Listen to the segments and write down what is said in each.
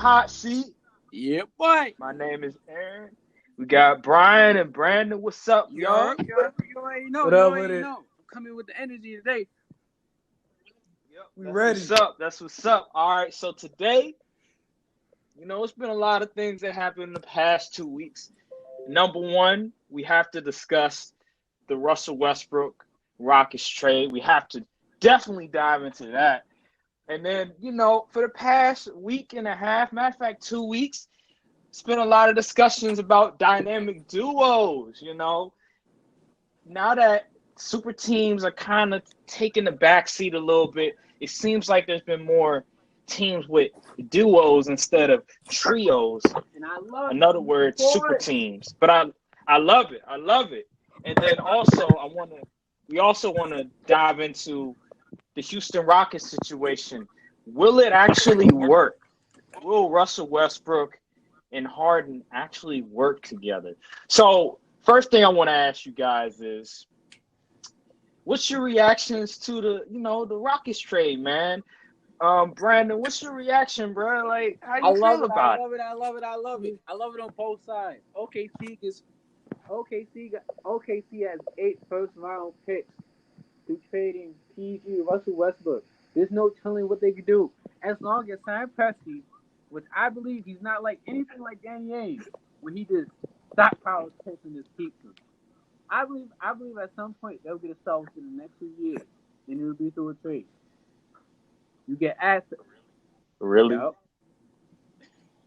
hot seat. Yeah, boy. My name is Aaron. We got Brian and Brandon. What's up, y'all? You already know. What You up already with it? know. I'm coming with the energy today. Yep, We that's ready. what's up. That's what's up. All right, so today, it's been a lot of things that happened in the past 2 weeks. Number one, we have to discuss the Russell Westbrook Rockets trade. We have to definitely dive into that. And then, for the past week and a half, matter of fact, 2 weeks, it's been a lot of discussions about dynamic duos, Now that super teams are kind of taking the backseat a little bit, it seems like there's been more teams with duos instead of trios. And I love In other words, super teams. But I love it. I love it. And then also we also want to dive into the Houston Rockets situation. Will it actually work? Will Russell Westbrook and Harden actually work together? So first thing I want to ask you guys is, what's your reactions to the Rockets trade, man? Brandon, what's your reason, bro? Like, how you feel about it? I love it. I love it on both sides. OKC has 8 first-round picks through trading PG Russell Westbrook. There's no telling what they could do. As long as Sam Presti, which I believe he's not like anything like Danny Ainge, when he just stockpiles picks in his peak. I believe at some point they'll get a star within the next 2 years, and it'll be through a trade. You get assets. Really?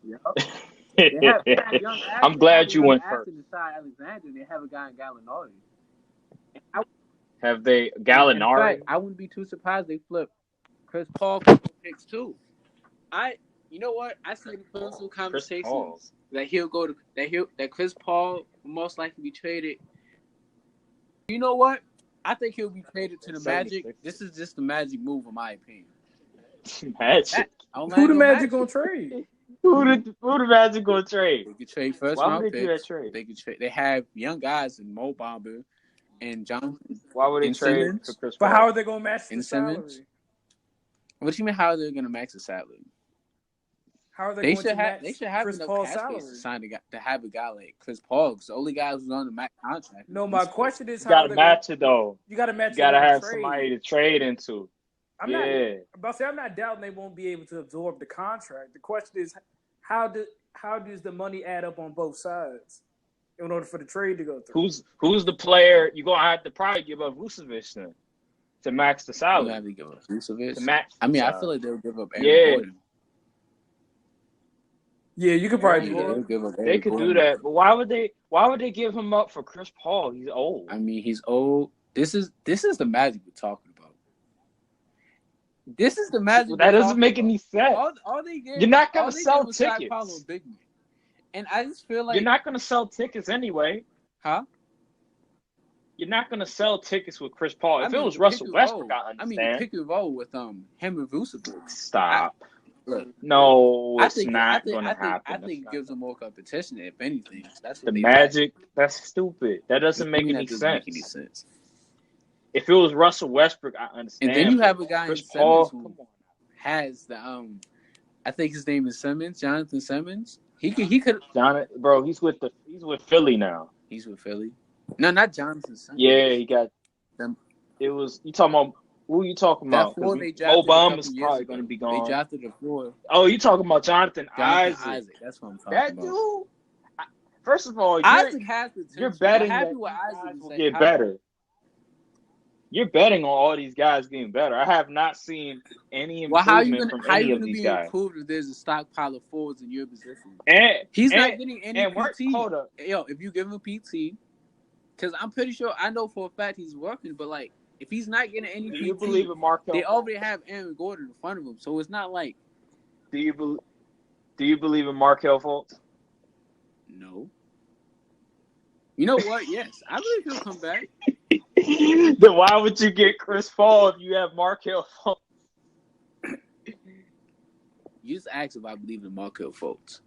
Yep. They have young assets. I'm glad you went first. Inside Alexander, they have a guy in Gallinari. Have they Gallinari? In fact, I wouldn't be too surprised they flip Chris Paul for picks too. You know what? I see in personal conversations that Chris Paul will most likely be traded. You know what? I think he'll be traded to the Magic. This is just the Magic move, in my opinion. Magic? Who the Magic gonna trade? Who the Magic gonna trade? They could trade first Why round would they picks. do that trade? They could trade. They have young guys in Mo Bamba and Jonathan. Why would they trade Simmons? for Chris Paul? But how are they gonna match the Simmons? salary? What do you mean? How are they going to max the salary? How are they going to match They should have Chris enough Paul's cap space salary? to have a guy like Chris Paul. Because the only guy who's on the max contract. No, my question is, you gotta match it though. You gotta match. You gotta have trade. somebody to trade into. I'm not doubting they won't be able to absorb the contract. The question is, how does the money add up on both sides in order for the trade to go through? Who's the player you're gonna have to probably give up Vucevic then to max the salary? You have to give up Vucevic. To match. I feel like they'll give up Aaron Gordon. Yeah, you could probably do that. They could do that, but why would they give him up for Chris Paul? He's old. I mean, he's old. This is the Magic we're talking about. This is the Magic. That doesn't make any sense. All they get, you're not gonna sell tickets. And I just feel like you're not gonna sell tickets anyway. Huh? You're not gonna sell tickets with Chris Paul. If it was Russell Westbrook, I understand. Pick and roll with him and Vucevic. Stop. Look, no, it's not gonna happen. I think it gives them more competition. If anything, that's what the Magic. That's stupid. That doesn't make any sense. If it was Russell Westbrook, I understand. And then you have a guy Chris in Paul Simmons who has the I think his name is Simmons, Jonathan Simmons. He could. Jonathan, bro, he's with Philly now. He's with Philly. No, not Jonathan Simmons. Yeah, he got them. It was you talking about. Who are you talking about? Obama's probably going to be gone. They drafted the floor. Oh, you talking about Jonathan Isaac? That's what I'm talking about. That dude. First of all, Isaac has the potential. You're betting that Isaac will get better. You're betting on all these guys getting better. I have not seen any improvement from any of these guys. How are you going to be improved if there's a stockpile of forwards in your position? He's not getting any PT. Hold up. Yo, if you give him PT, because I'm pretty sure, I know for a fact he's working, but like, if he's not getting any PT, you believe in Markel? They already have Aaron Gordon in front of him, so it's not like. Do you believe in Markel Fultz? No. You know what? Yes, I believe he'll come back. Then why would you get Chris Paul if you have Markel Fultz? You just asked if I believe in Markel Fultz,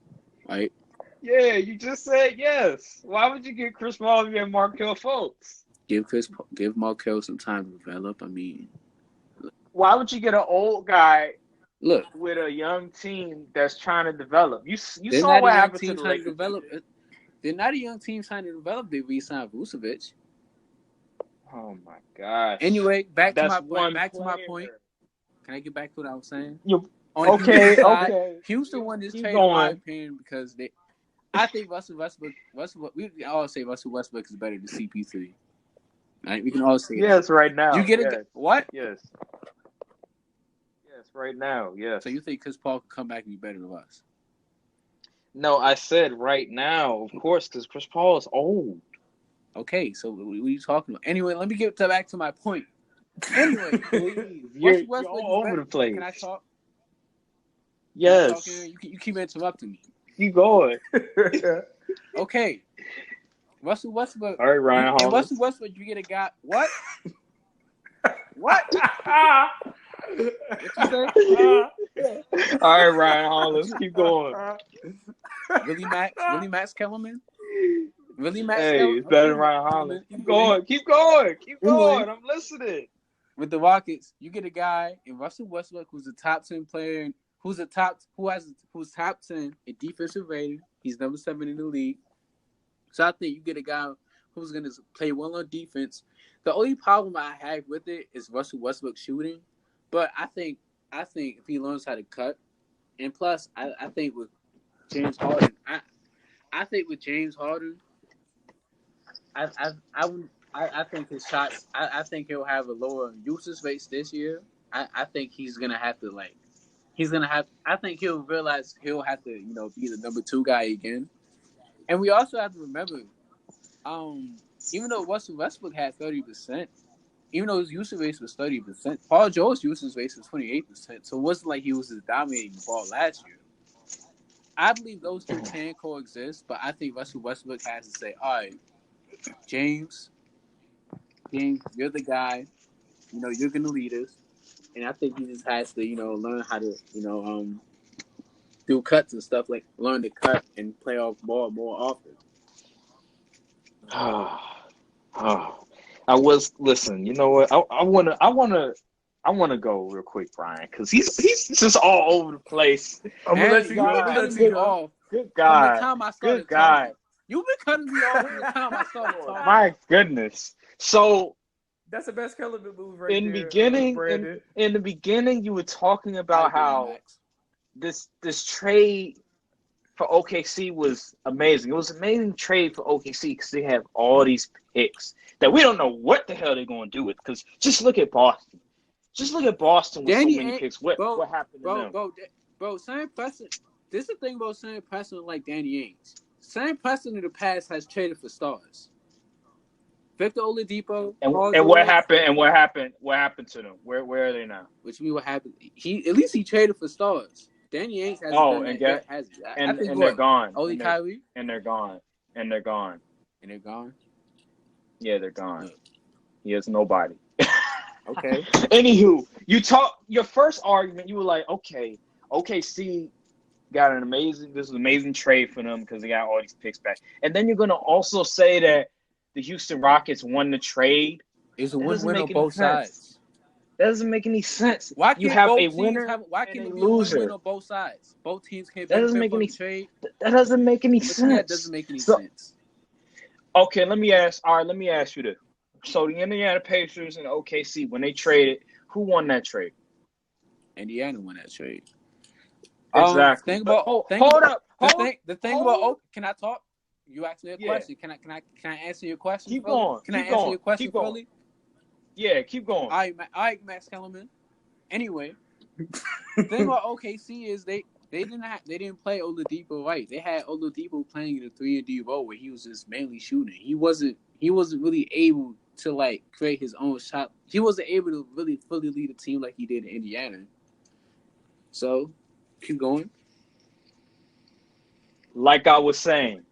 right? Yeah, you just said yes. Why would you get Chris Paul if you have Markel Fultz? Give Markel some time to develop. I mean, why would you get an old guy Look, with a young team that's trying to develop. You they're saw not a what young happened to team the trying to Lakers. develop. They're not a young team trying to develop. They re-signed Vucevic. Oh my gosh. Anyway, back to my point. Can I get back to what I was saying? On Okay, Houston side, okay. Houston won this Keep trade, going. in my opinion, because I think Russell Westbrook. We all say Russell Westbrook is better than CP3. Right? We can all say yes, that. right now. You get yes. What? Yes. Yes, right now. Yes. So you think Chris Paul can come back and be better than us? No, I said right now, of course, because Chris Paul is old. Okay, so what are you talking about? Anyway, let me get back to my point. Anyway, please, you're all over the place. Can I talk? Yes. You keep interrupting me. Keep going. Okay. Russell Westbrook. All right, Ryan Hollis. And Russell Westbrook, you get a guy. What? What? What you say? All right, Ryan Hollis, keep going. Really, Max Kellerman? Really, Max Hey, Kellerman? it's better than Ryan Hollis. Keep going. I'm listening. With the Rockets, you get a guy in Russell Westbrook who's a top 10 player, who's top 10 in defensive rating. He's number 7 in the league. So I think you get a guy who's going to play well on defense. The only problem I have with it is Russell Westbrook shooting, but I think if he learns how to cut, and plus I think with James Harden, I think with James Harden, I think his shots. I think he'll have a lower usage rate this year. I think he's gonna have to I think he'll realize he'll have to be the number 2 guy again. And we also have to remember, even though Russell Westbrook had 30%, even though his usage rate was 30%, Paul George's usage rate was 28%. So it wasn't like he was just dominating the ball last year. I believe those two can coexist, but I think Russell Westbrook has to say, all right, James, you're the guy. You're going to lead us. And I think he just has to, learn how to, do cuts and stuff, like learn to cut and play off ball more often. Listen, you know what? I wanna go real quick, Brian, because he's just all over the place. I'm gonna let you go. Cutting me off. Good guy. From the time I started Good guy. talking. You've been cutting me off from the time I started talking. My goodness. So that's the best Kellerman move right in there. In the beginning, you were talking about how this trade for OKC was amazing. It was an amazing trade for OKC because they have all these picks that we don't know what the hell they're going to do with. Because just look at Boston. Just look at Boston with so many picks. What happened to them? Bro, Sam Preston. This is the thing about Sam Preston like Danny Ainge. Sam Preston in the past has traded for stars. Victor Oladipo. And what happened? And what happened? What happened to them? Where are they now? Which mean what happened? At least he traded for stars. Danny Ainge hasn't done that. And they're gone. Only Kyrie. And they're gone. And they're gone. Yeah, they're gone. He has nobody. Okay. Anywho, your first argument. You were like, okay, OKC got this is an amazing trade for them because they got all these picks back. And then you're gonna also say that the Houston Rockets won the trade. It's a win-win on both sides. That doesn't make any sense. Why can't you have both a winner teams why can't it be loser. A win-win on both sides? Both teams can't benefit from the trade. That doesn't make any sense. That doesn't make any sense. Okay, let me ask you this. So the Indiana Pacers and OKC, when they traded, who won that trade? Indiana won that trade. Exactly. Can I talk? You asked me a question. Can I answer your question? Keep going. Can I answer your question, fully? Yeah, keep going. All right, Max Kellerman. Anyway, the thing about OKC is they didn't play Oladipo right. They had Oladipo playing in a 3-and-D role where he was just mainly shooting. He wasn't really able to like create his own shot. He wasn't able to really fully lead a team like he did in Indiana. So, keep going. Like I was saying,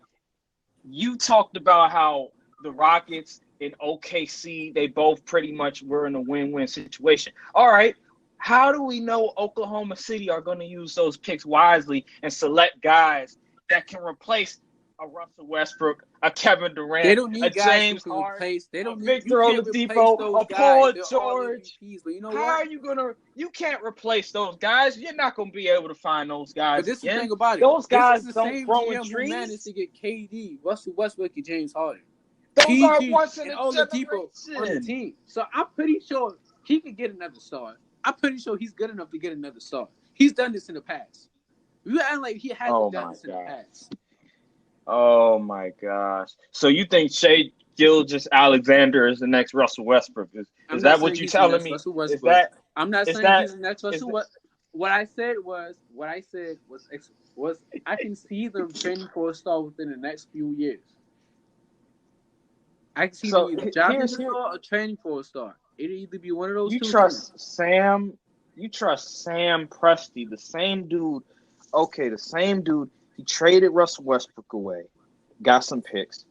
you talked about how the Rockets and OKC, they both pretty much were in a win-win situation. All right, how do we know Oklahoma City are going to use those picks wisely and select guys that can replace a Russell Westbrook, a Kevin Durant, They don't need a guys James who can Harden, replace. They a don't need. Victor You can't replace Oladipo, those a guys. Paul They're all George. MVPs. But you know How what? are you gonna? You can't replace those guys. You're not gonna be able to find those guys But this is the again. thing about it. Those guys This is the don't same grow in GM who managed to trees. get KD, Russell Westbrook, and James Harden. Those are PG once in and a all the people on the generation. team. So I'm pretty sure he could get another star. I'm pretty sure he's good enough to get another star. He's done this in the past. You act like he hasn't Oh done my this in the God. past. Oh my gosh. So you think Shea Gilgeous-Alexander is the next Russell Westbrook? I'm Is not that what saying you're he's the telling next me? Russell Is Westbrook. that I'm not is saying that he's the next is Russell that, Westbrook. What I said was I can see them training for a star within the next few years. I can see them so either drafting a here's star or training for a star. It'll either be one of those you two trust things. Sam Presti, the same dude. Okay, the same dude. He traded Russell Westbrook away, got some picks.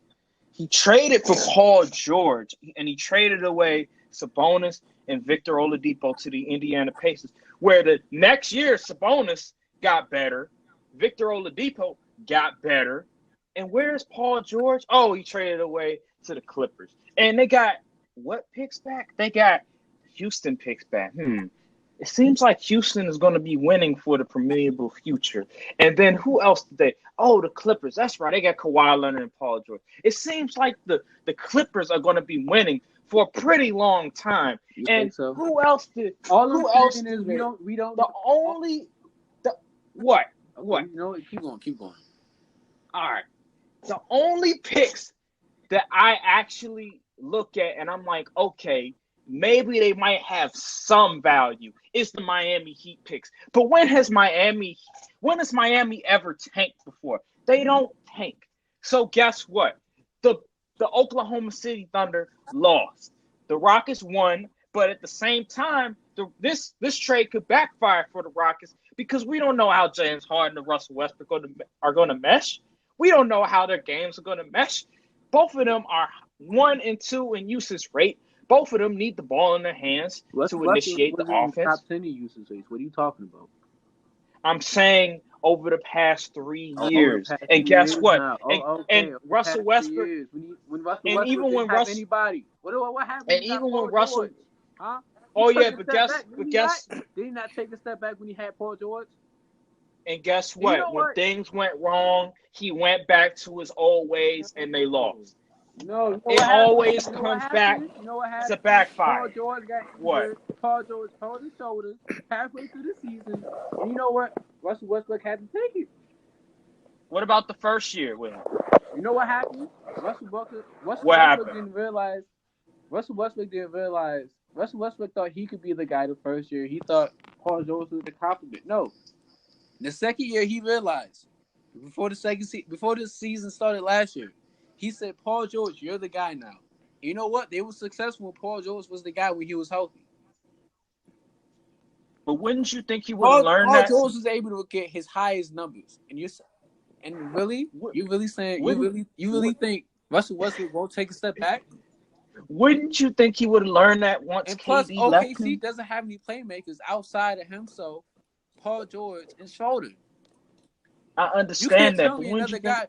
He traded for Paul George, and he traded away Sabonis and Victor Oladipo to the Indiana Pacers, where the next year Sabonis got better, Victor Oladipo got better, and where's Paul George? Oh, he traded away to the Clippers, and they got what picks back? They got Houston picks back. It seems like Houston is going to be winning for the foreseeable future. And then who else did they? Oh, the Clippers. That's right. They got Kawhi Leonard and Paul George. It seems like the Clippers are going to be winning for a pretty long time. You And think so? who else did? All Who I'm else saying did is they? we don't. The only the what? Okay, What? you know what? Keep going. All right. The only picks that I actually look at and I'm like, okay, maybe they might have some value is the Miami Heat picks. But when has Miami ever tanked before? They don't tank. So guess what? The Oklahoma City Thunder lost. The Rockets won, but at the same time, this trade could backfire for the Rockets because we don't know how James Harden and Russell Westbrook are going to mesh. We don't know how their games are going to mesh. Both of them are 1 and 2 in usage rate. Both of them need the ball in their hands to initiate the offense. Top 10 in usage rates. What are you talking about? I'm saying over the past 3 years. Past and 3 guess years what? now. And Russell Westbrook. When Russell and Westbrook even didn't when have Russell, anybody. What happened? and even when Russell, George? Huh? oh yeah, but guess, did he not take a step back when he had Paul George? And guess what? You know when things went wrong, he went back to his old ways and they lost. No, it always comes back to backfire. Paul George got what? Paul George pulled his shoulders halfway through the season. And you know what? Russell Westbrook had to take it. What about the first year with him? You know what happened? Russell happened? didn't realize. Russell Westbrook thought he could be the guy the first year. He thought Paul George was the compliment. No. The second year he realized, before the season started last year, he said, Paul George, you're the guy now. You know what? They were successful when Paul George was the guy when he was healthy. But wouldn't you think he would have learned that? Paul George was able to get his highest numbers. You really think Russell Westbrook won't take a step back? Wouldn't you think he would have learned that once And plus, KD left him? OKC doesn't have any playmakers outside of himself, Paul George, and Schroeder. I understand that, but another guy.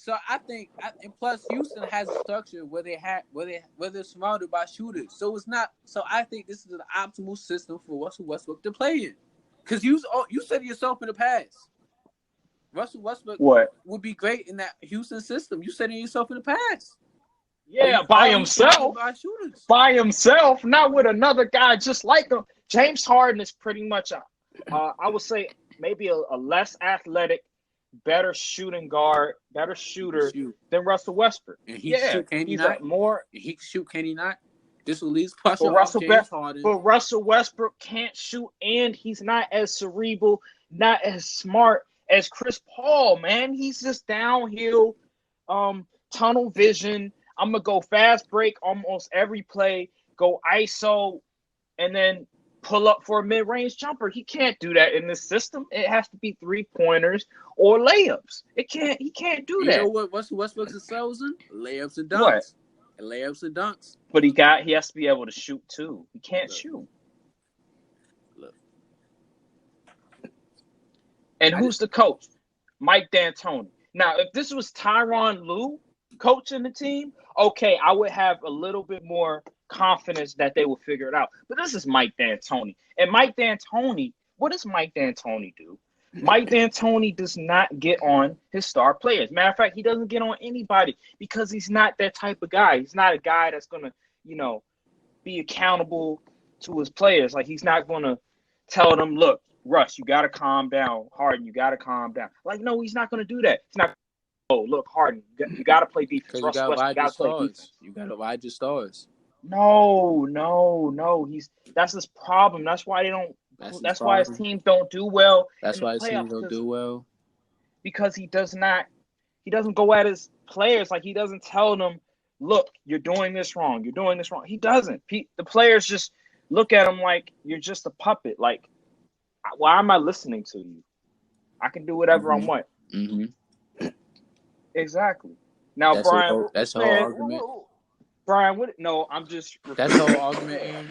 So I think, and plus Houston has a structure where they're surrounded by shooters. So it's not. So I think this is an optimal system for Russell Westbrook to play in. Because you said yourself in the past, Russell Westbrook would be great in that Houston system. You said it yourself in the past. Yeah, by himself. By himself, not with another guy just like him. James Harden is pretty much I would say maybe a less athletic, better shooting guard, better shooter than Russell Westbrook. And he can shoot, can he not? He can shoot, can he not? This will leave pressure off James Harden. But Russell Westbrook can't shoot, and he's not as cerebral, not as smart as Chris Paul, man. He's just downhill, tunnel vision. I'm going to go fast break almost every play, go ISO, and then pull up for a mid-range jumper. He can't do that in this system. It has to be three-pointers or layups. He can't do that. You know what Russell Westbrook excels in? Layups and dunks. What? Layups and dunks. But he has to be able to shoot too. He can't shoot. Look. And who's the coach? Mike D'Antoni. Now, if this was Tyronn Lue coaching the team, okay, I would have a little bit more confidence that they will figure it out. But this is Mike D'Antoni. And Mike D'Antoni, what does Mike D'Antoni do? Mike D'Antoni does not get on his star players. Matter of fact, he doesn't get on anybody because he's not that type of guy. He's not a guy that's going to, be accountable to his players. Like, he's not going to tell them, look, Russ, you got to calm down. Harden, you got to calm down. Like, no, he's not going to do that. He's not. Oh, look, Harden, you got to play defense. Because you got to play defense. You got to ride your stars. No. That's his problem. That's why they don't. That's why his teams don't do well. That's why his teams don't do well. Because he doesn't go at his players. Like, he doesn't tell them, look, you're doing this wrong. You're doing this wrong. He doesn't. The players just look at him like you're just a puppet. Like, why am I listening to you? I can do whatever I want. Mm-hmm. Exactly. Now, that's Brian, that's the whole argument. Brian, what? No, I'm just. That's the whole argument, Aaron.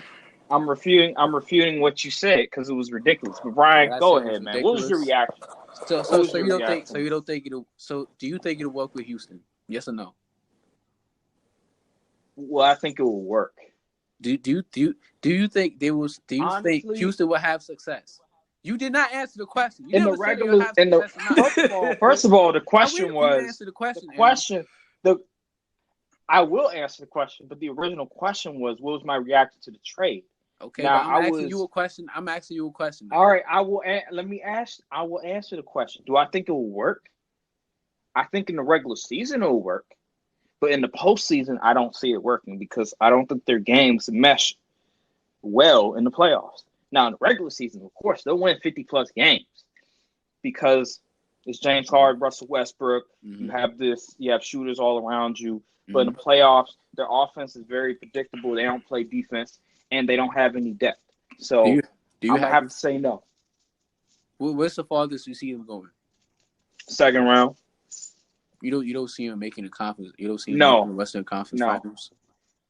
I'm refuting what you said because it was ridiculous. But Brian, go ahead, man. What was your reaction? So you don't think it'll? So do you think it'll work with Houston? Yes or no? Well, I think it will work. Do you think they will? Do you Honestly, think Houston will have success? You did not answer the question. First of all, the question was. Answer the question. I will answer the question, but the original question was, what was my reaction to the trade? Okay, now I'm asking you a question. All right, I will answer the question. Do I think it will work? I think in the regular season it will work, but in the postseason, I don't see it working because I don't think their games mesh well in the playoffs. Now, in the regular season, of course, they'll win 50-plus games because it's James Harden, Russell Westbrook. Mm-hmm. You have shooters all around you. But in the playoffs, their offense is very predictable. They don't play defense, and they don't have any depth. So I'm going to have to say no. What's the farthest you see them going? Second round. You don't see him making the conference. You don't see him making the Western Conference Finals.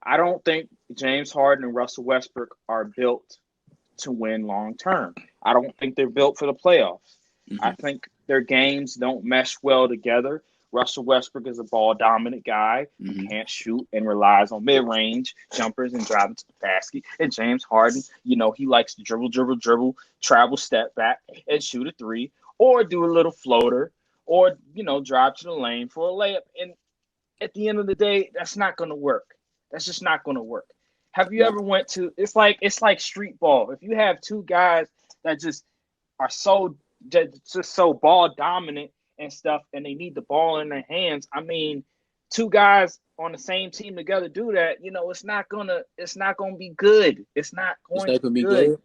I don't think James Harden and Russell Westbrook are built to win long term. I don't think they're built for the playoffs. Mm-hmm. I think their games don't mesh well together. Russell Westbrook is a ball-dominant guy who can't shoot and relies on mid-range jumpers and driving to the basket. And James Harden, he likes to dribble, travel, step back, and shoot a three, or do a little floater, or, drive to the lane for a layup. And at the end of the day, that's not going to work. That's just not going to work. Have you ever went to – it's like street ball. If you have two guys that just are so ball-dominant, and stuff, and they need the ball in their hands. I mean, two guys on the same team together do that. It's not gonna be good. It's not going to be good.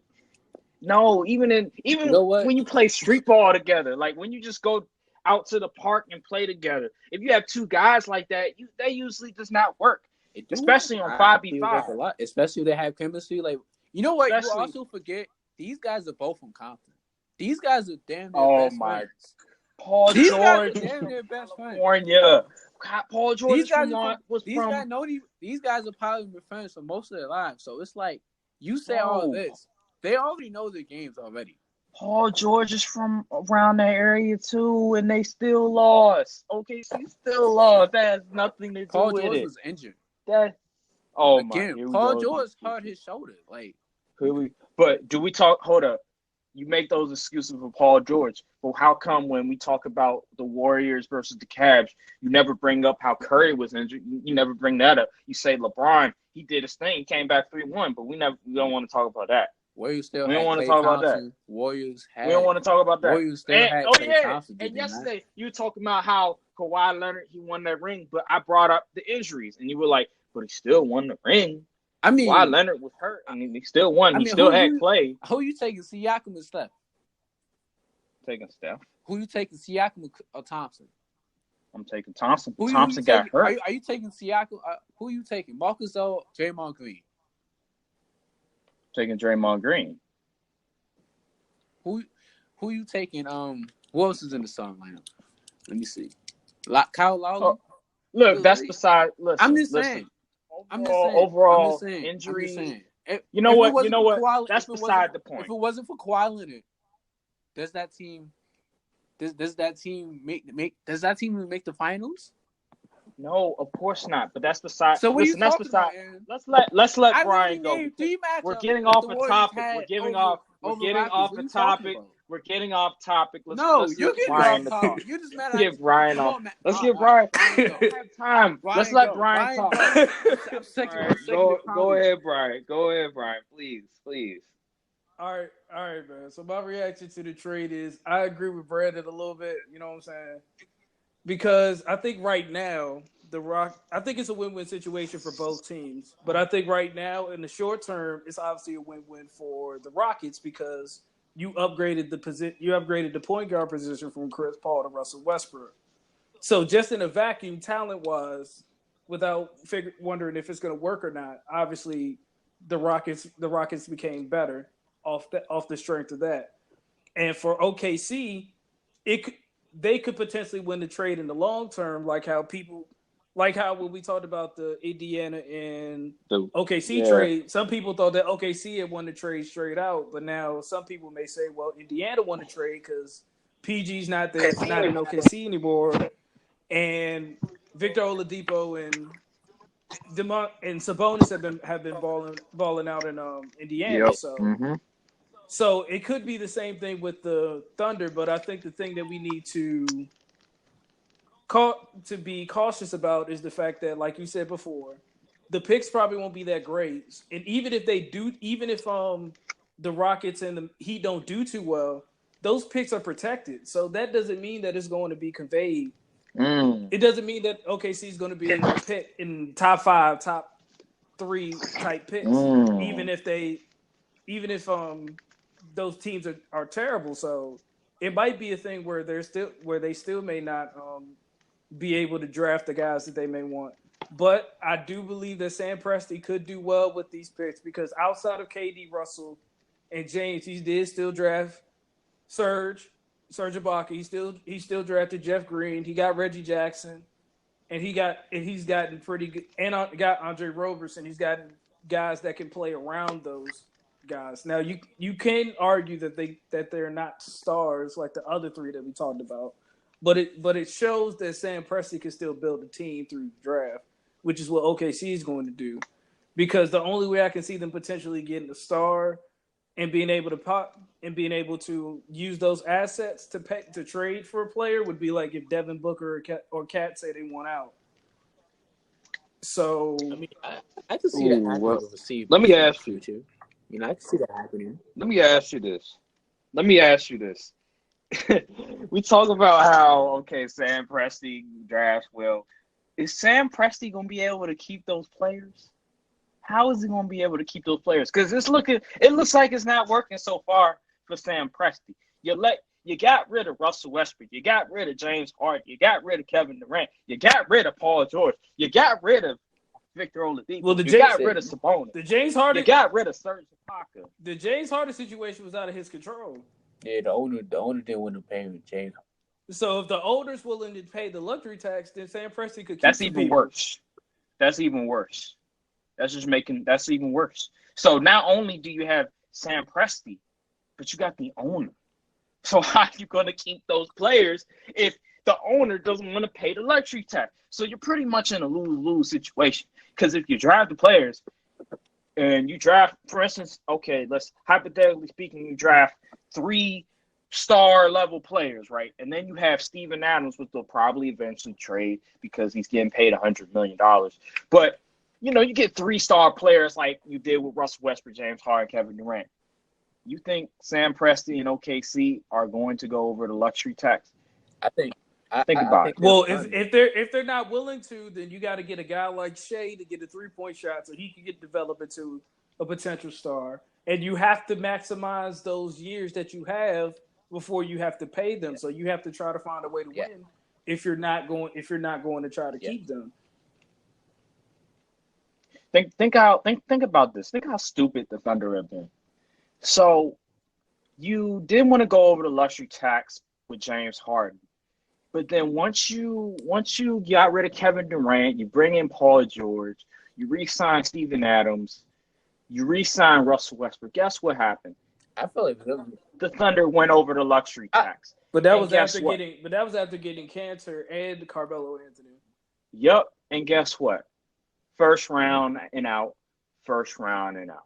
No, even when you play street ball together, like when you just go out to the park and play together. If you have two guys like that, that usually does not work, especially on 5v5. Especially if they have chemistry. Like, you know what? You also forget these guys are both from Compton. These guys are damn near best friends. Paul these George, guys are their best friends. Paul George these guys are probably been friends for most of their lives. So it's like you say all this, they already know their games already. Paul George is from around that area too, and they still lost. Okay, so he still lost. That has nothing to do with it. Paul George was injured. Paul George hurt his shoulder. Like, but do we talk? Hold up. You make those excuses for Paul George. Well, how come when we talk about the Warriors versus the Cavs, you never bring up how Curry was injured? You never bring that up. You say LeBron, he did his thing, came back 3-1, but we don't want to talk about that. Warriors still we don't want to talk about that. Warriors had. We don't want to talk about that. Warriors still had. And yesterday you were talking about how Kawhi Leonard, he won that ring, but I brought up the injuries, and you were like, but he still won the ring. I mean, Kawhi Leonard was hurt. I mean, he still won. He still had Clay. Who you taking, Siakam or Steph? Taking Steph. Who you taking, Siakam or Thompson? I'm taking Thompson. Thompson got hurt. Are you taking Siakam? Who you taking? Marcus or Draymond Green? Taking Draymond Green. Who you taking? Who else is in the starting lineup? Let me see. Kyle Lowry. Look, that's beside. Listen, I'm just saying. Overall injury. You know what? That's beside the point. If it wasn't for Kawhi Leonard, does that team Does that team make the finals? No, of course not. But that's the side. So what Listen, are you that's the talking about, side. Aaron? Let's let I Brian literally go. named 3 We're matchups getting that off the a Warriors topic. had We're getting over off Rockets. What are a you talking topic. about? We're getting off topic. No, Let's you're let getting Brian off talk. topic. You're just mad Let's at get Brian Come off. on, man. Let's All get right, Brian. Brian, go. We have time. Let's Brian, let go. Brian talk. I'm sick of it. Go ahead, Brian. Go ahead, Brian. Please. All right, man. So my reaction to the trade is I agree with Brandon a little bit. You know what I'm saying? Because I think right now I think it's a win-win situation for both teams. But I think right now in the short term, it's obviously a win-win for the Rockets because you upgraded the point guard position from Chris Paul to Russell Westbrook. So just in a vacuum, talent-wise, without wondering if it's going to work or not, obviously the Rockets became better off the strength of that. And for OKC, they could potentially win the trade in the long term, like how when we talked about the Indiana and OKC trade, some people thought that OKC had won the trade straight out, but now some people may say, well, Indiana won the trade because PG's not in OKC anymore, and Victor Oladipo and Sabonis have been balling out in Indiana. Yep. So. Mm-hmm. So it could be the same thing with the Thunder, but I think the thing that we need to be cautious about is the fact that, like you said before, the picks probably won't be that great. And even if the Rockets and the Heat don't do too well, those picks are protected. So that doesn't mean that it's going to be conveyed. It doesn't mean that OKC is going to be in top 5, top 3 type picks, even if those teams are terrible. So it might be a thing where they still may not be able to draft the guys that they may want. But I do believe that Sam Presti could do well with these picks because outside of KD, Russell, and James, he did still draft Serge Ibaka. He still drafted Jeff Green. He got Reggie Jackson, and he's gotten pretty good. And got Andre Roberson. He's gotten guys that can play around those guys. Now you can argue that they're not stars like the other 3 that we talked about, but it shows that Sam Presti can still build a team through the draft, which is what OKC is going to do. Because the only way I can see them potentially getting a star and being able to use those assets to trade for a player would be like if Devin Booker or Cat say they want out. So I mean, I can see that happening with Steve. Let me ask you. You know, I can see that happening. Let me ask you this. We talk about how Sam Presti drafts well. Is Sam Presti gonna be able to keep those players? How is he gonna be able to keep those players? Because it looks like it's not working so far for Sam Presti. You got rid of Russell Westbrook, you got rid of James Harden, you got rid of Kevin Durant, you got rid of Paul George, you got rid of Victor Oladipo. Well, you got rid of Sabonis. You got rid of Serge Ibaka. The James Harden situation was out of his control. Yeah, the owner didn't want to pay James. So if the owner's willing to pay the luxury tax, then Sam Presti could keep That's even worse. That's even worse. That's even worse. So not only do you have Sam Presti, but you got the owner. So how are you going to keep those players if the owner doesn't want to pay the luxury tax? So you're pretty much in a lose-lose situation. Because if you draft the players and you draft, for instance, let's hypothetically speaking, you draft 3 star level players, right? And then you have Steven Adams, which they'll probably eventually trade because he's getting paid $100 million. But, you get 3-star players like you did with Russell Westbrook, James Harden, Kevin Durant. You think Sam Presti and OKC are going to go over the luxury tax? I think about it. Well, if they're not willing to, then you got to get a guy like Shea to get a 3-point shot so he can get developed into a potential star. And you have to maximize those years that you have before you have to pay them. So you have to try to find a way to win if you're not going to try to keep them. Think about this. Think how stupid the Thunder have been. So you didn't want to go over the luxury tax with James Harden. But then once you got rid of Kevin Durant, you bring in Paul George, you re-sign Steven Adams, you re-sign Russell Westbrook. Guess what happened? I feel like the Thunder went over the luxury tax. But that And was guess after what? getting cancer and Carmelo Anthony. Yep. And guess what? First round and out. First round and out.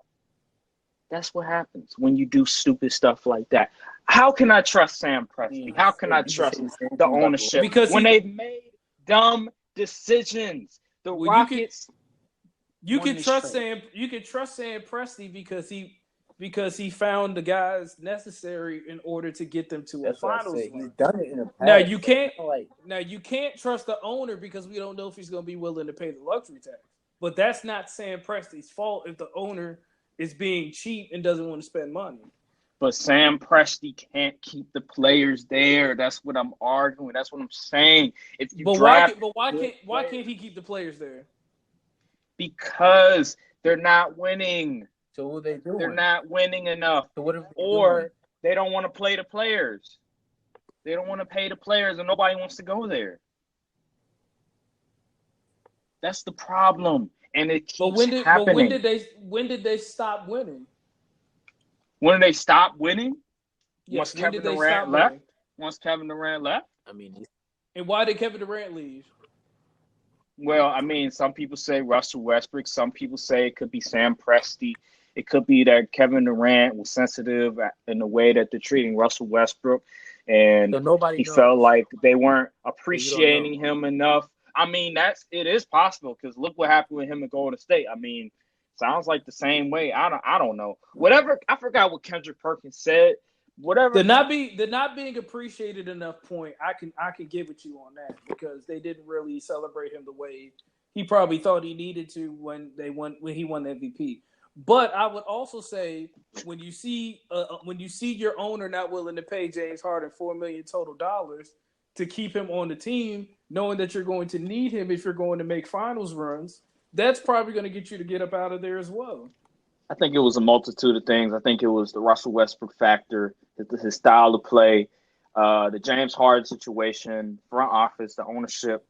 That's what happens when you do stupid stuff like that. How can I trust Sam Presti? How can I trust the ownership when they've made dumb decisions? The Rockets. You can trust Sam Presti because he found the guys necessary in order to get them to a finals. He's done it in the past. Now you can't trust the owner because we don't know if he's going to be willing to pay the luxury tax. But that's not Sam Presti's fault if the owner is being cheap and doesn't want to spend money. But Sam Presti can't keep the players there. That's what I'm arguing. That's what I'm saying. Why can't he keep the players there? Because they're not winning. So what are they doing? They're not winning enough. So what are they doing? They don't want to play the players. They don't want to pay the players, and nobody wants to go there. That's the problem. And it keeps happening. But when did they stop winning? When did they stop winning? Yes, Once Kevin Durant left? Once Kevin Durant left? I mean, and why did Kevin Durant leave? Well, I mean, some people say Russell Westbrook. Some people say it could be Sam Presti. It could be that Kevin Durant was sensitive in the way that they're treating Russell Westbrook. And he felt like they weren't appreciating him enough. I mean, it is possible because look what happened with him in Golden State. I mean, sounds like the same way. I don't know. Whatever. I forgot what Kendrick Perkins said. Whatever. The not being appreciated enough point. I can get with you on that because they didn't really celebrate him the way he probably thought he needed to when he won the MVP. But I would also say when you see your owner not willing to pay James Harden $4 million total dollars to keep him on the team, knowing that you're going to need him if you're going to make finals runs, that's probably going to get you to get up out of there as well. I think it was a multitude of things. I think it was the Russell Westbrook factor, his style of play, the James Harden situation, front office, the ownership,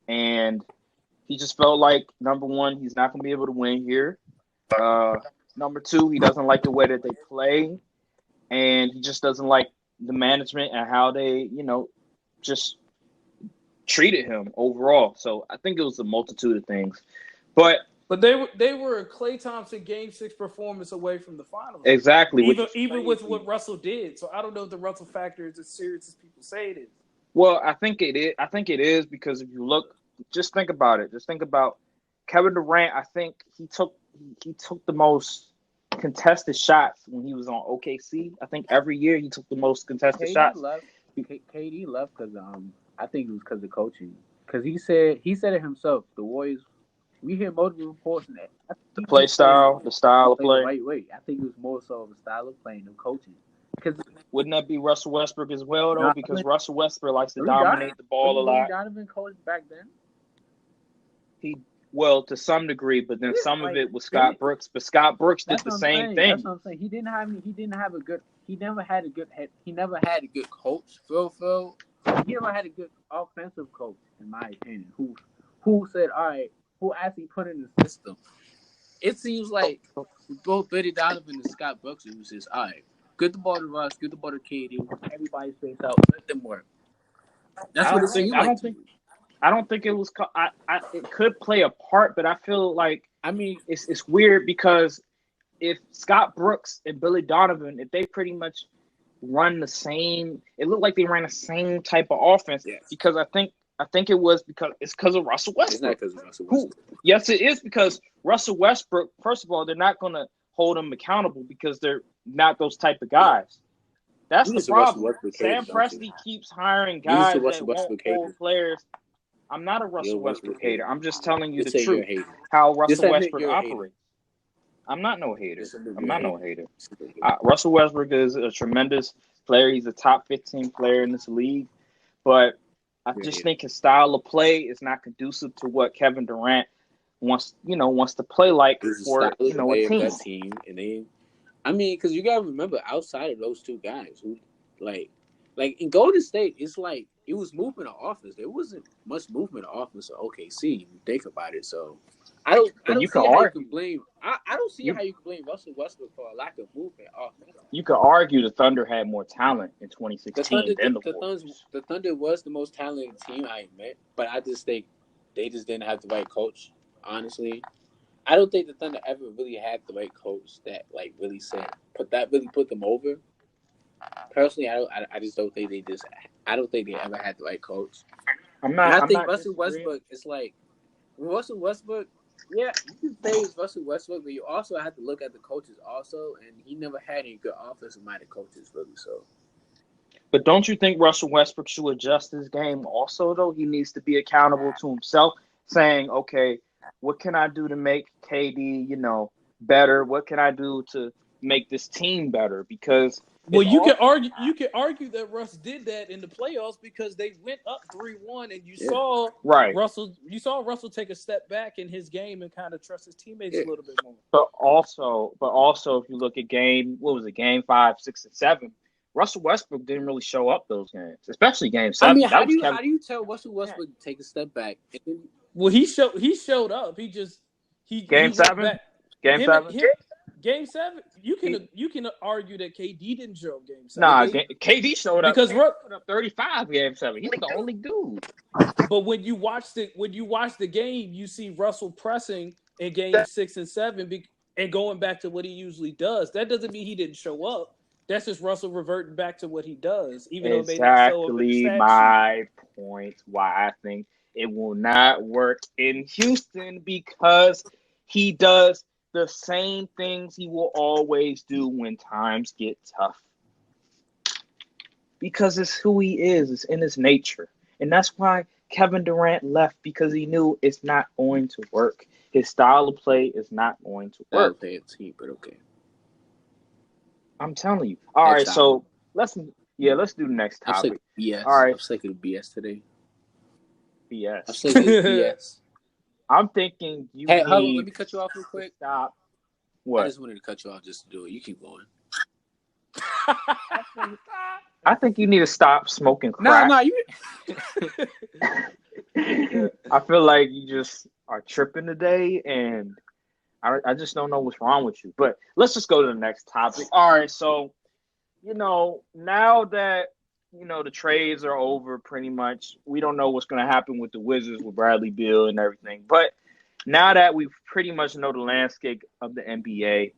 and he just felt like, number one, he's not going to be able to win here. Number two, he doesn't like the way that they play, and he just doesn't like the management and how they, just treated him overall. So I think it was a multitude of things. But they were a Klay Thompson Game 6 performance away from the finals. Exactly. Even with what Russell did. So I don't know if the Russell factor is as serious as people say it is. Well, I think it is. I think it is because if you look, just think about it. Just think about Kevin Durant. I think he took the most contested shots when he was on OKC. I think every year he took the most contested shots. KD left because I think it was because of coaching. Because he said it himself. The Warriors. We hear multiple reports in that. The play style, the style of play. Wait. I think it was more so of the style of playing than coaching. Because wouldn't that be Russell Westbrook as well, though? Because Russell Westbrook likes to dominate the ball a lot. Donovan coached back then. Well, to some degree, but then some of it was Scott Brooks. But Scott Brooks did the same thing. That's what I'm saying. He never had a good coach. Phil. He never had a good offensive coach, in my opinion. Who said, all right, who actually put in the system? It seems like both Billy Donovan and Scott Brooks, it was just, all right, get the ball to Russ, get the ball to KD, everybody space out, let them work. That's what it seems like. I don't think it was. It could play a part, but I feel like it's weird because if Scott Brooks and Billy Donovan, if they pretty much run the same, it looked like they ran the same type of offense. Yes. Because I think it was because of Russell Westbrook. It's not because of Russell Westbrook. Yes, it is because Russell Westbrook. First of all, they're not going to hold him accountable because they're not those type of guys. That's the problem. Sam Presti keeps hiring guys that won't hold players. I'm not a Russell Westbrook hater. I'm just telling you the truth, how Russell Westbrook operates. I'm not no hater. Russell Westbrook is a tremendous player. He's a top 15 player in this league. But I just think his style of play is not conducive to what Kevin Durant wants to play like for a team. And because you gotta remember, outside of those two guys, who like in Golden State, it's like it was movement of offense. There wasn't much movement of offense at OKC. If you think about it, so I don't you can see how you argue. can blame. I don't see how you can blame Russell Westbrook for a lack of movement offense. You could argue the Thunder had more talent in 2016 than the Warriors. The Thunder was the most talented team, I admit, but I just think they just didn't have the right coach. Honestly, I don't think the Thunder ever really had the right coach that like really put them over. Personally, I just don't think I don't think they ever had the right coach. I think Russell Westbrook is like Russell Westbrook. Yeah, you can say it's Russell Westbrook, but you also have to look at the coaches also, and he never had any good offensive-minded coaches, really. So, but don't you think Russell Westbrook should adjust his game also, though? He needs to be accountable to himself, saying, okay, what can I do to make KD, better? What can I do to make this team better? Because you can argue that Russ did that in the playoffs because they went up 3-1 and you saw Russell take a step back in his game and kind of trust his teammates a little bit more. But also if you look at game 5, 6, and 7, Russell Westbrook didn't really show up those games, especially game 7. I mean, how do you tell Russell Westbrook to take a step back? Well, he showed up. Game 7. Game 7, you can argue that KD didn't show up game 7. Nah, KD showed up because Russ put up 35 game 7. He's the only dude. But when you watch the game, you see Russell pressing in game 6 and 7 and going back to what he usually does. That doesn't mean he didn't show up. That's just Russell reverting back to what he does, even though it may not show up in the stat my point. Why I think it will not work in Houston, because he does the same things he will always do when times get tough. Because it's who he is. It's in his nature. And that's why Kevin Durant left, because he knew it's not going to work. His style of play is not going to work. But okay. I'm telling you. All right, so let's do the next topic. BS. All right. I'm sick of BS today. BS. I'm sick of BS. I'm thinking you Hey, hold on, let me cut you off real quick. Stop. What? I just wanted to cut you off just to do it. You keep going. I think you need to stop smoking crack. No, you. I feel like you just are tripping today, and I just don't know what's wrong with you. But let's just go to the next topic. All right, so now that the trades are over, pretty much, we don't know what's going to happen with the Wizards with Bradley Beal and everything. But now that we pretty much know the landscape of the NBA,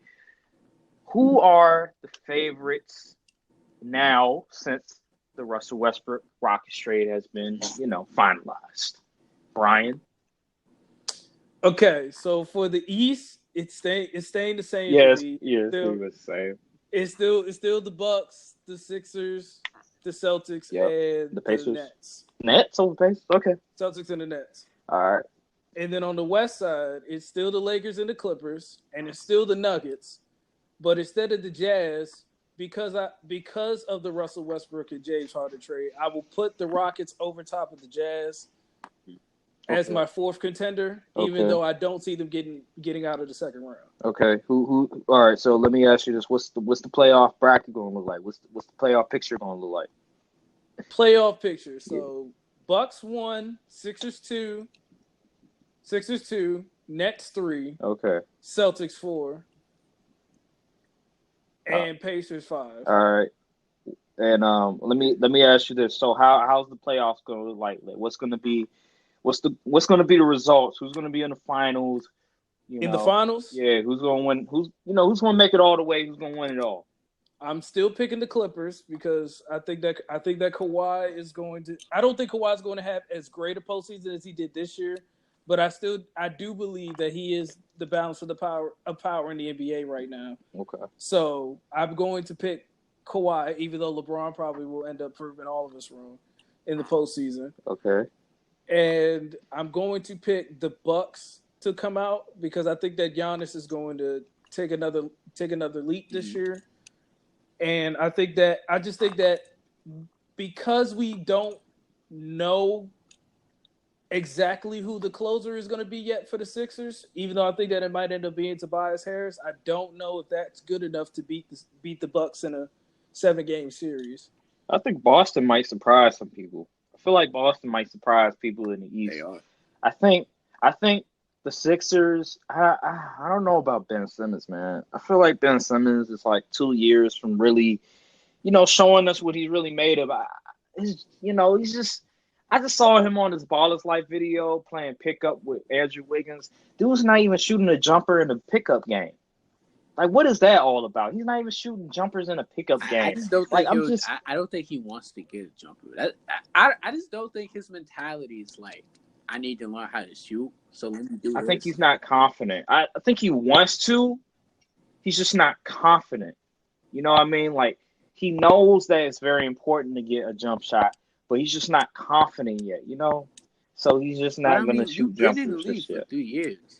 who are the favorites now since the Russell Westbrook Rockets trade has been, finalized? Brian? Okay, so for the East, it's staying the same. Yes, it's the same. It's still the Bucks, the Sixers, the Celtics, and the Pacers. Nets. Nets over Pacers? Okay. Celtics and the Nets. All right. And then on the West side, it's still the Lakers and the Clippers, and it's still the Nuggets. But instead of the Jazz, because of the Russell Westbrook and James Harden trade, I will put the Rockets over top of the Jazz as my fourth contender, even though I don't see them getting out of the second round. Okay. Who? All right. So let me ask you this: What's the playoff bracket going to look like? What's the playoff picture going to look like? Playoff picture. So Bucks 1, Sixers 2, Nets 3. Okay. Celtics 4. And Pacers 5. All right. And let me ask you this. So how's the playoffs going to look like? What's going to be the results? Who's going to be in the finals? In the finals? Yeah, who's going to win? Who's going to make it all the way? Who's going to win it all? I'm still picking the Clippers because I think that Kawhi is going to. I don't think Kawhi is going to have as great a postseason as he did this year, but I do believe that he is the balance of power in the NBA right now. Okay. So I'm going to pick Kawhi, even though LeBron probably will end up proving all of us wrong in the postseason. Okay. And I'm going to pick the Bucks to come out because I think that Giannis is going to take another leap this year. And I just think that because we don't know exactly who the closer is going to be yet for the Sixers, even though I think that it might end up being Tobias Harris, I don't know if that's good enough to beat the Bucks in a 7-game series. I think Boston might surprise some people. I feel like Boston might surprise people in the East. They are. I think the Sixers, I don't know about Ben Simmons, man. I feel like Ben Simmons is like 2 years from really, showing us what he's really made of. He's just. I just saw him on his Ballers Life video playing pickup with Andrew Wiggins. Dude's not even shooting a jumper in a pickup game. Like, what is that all about? He's not even shooting jumpers in a pickup game. I just don't like, think I don't think he wants to get a jumper. I just don't think his mentality is like, I need to learn how to shoot, so let me do this. I think he's not confident. I think he wants to. He's just not confident. You know what I mean? Like, he knows that it's very important to get a jump shot, but he's just not confident yet, So he's just not going to shoot jumpers in the league just yet. For 3 years.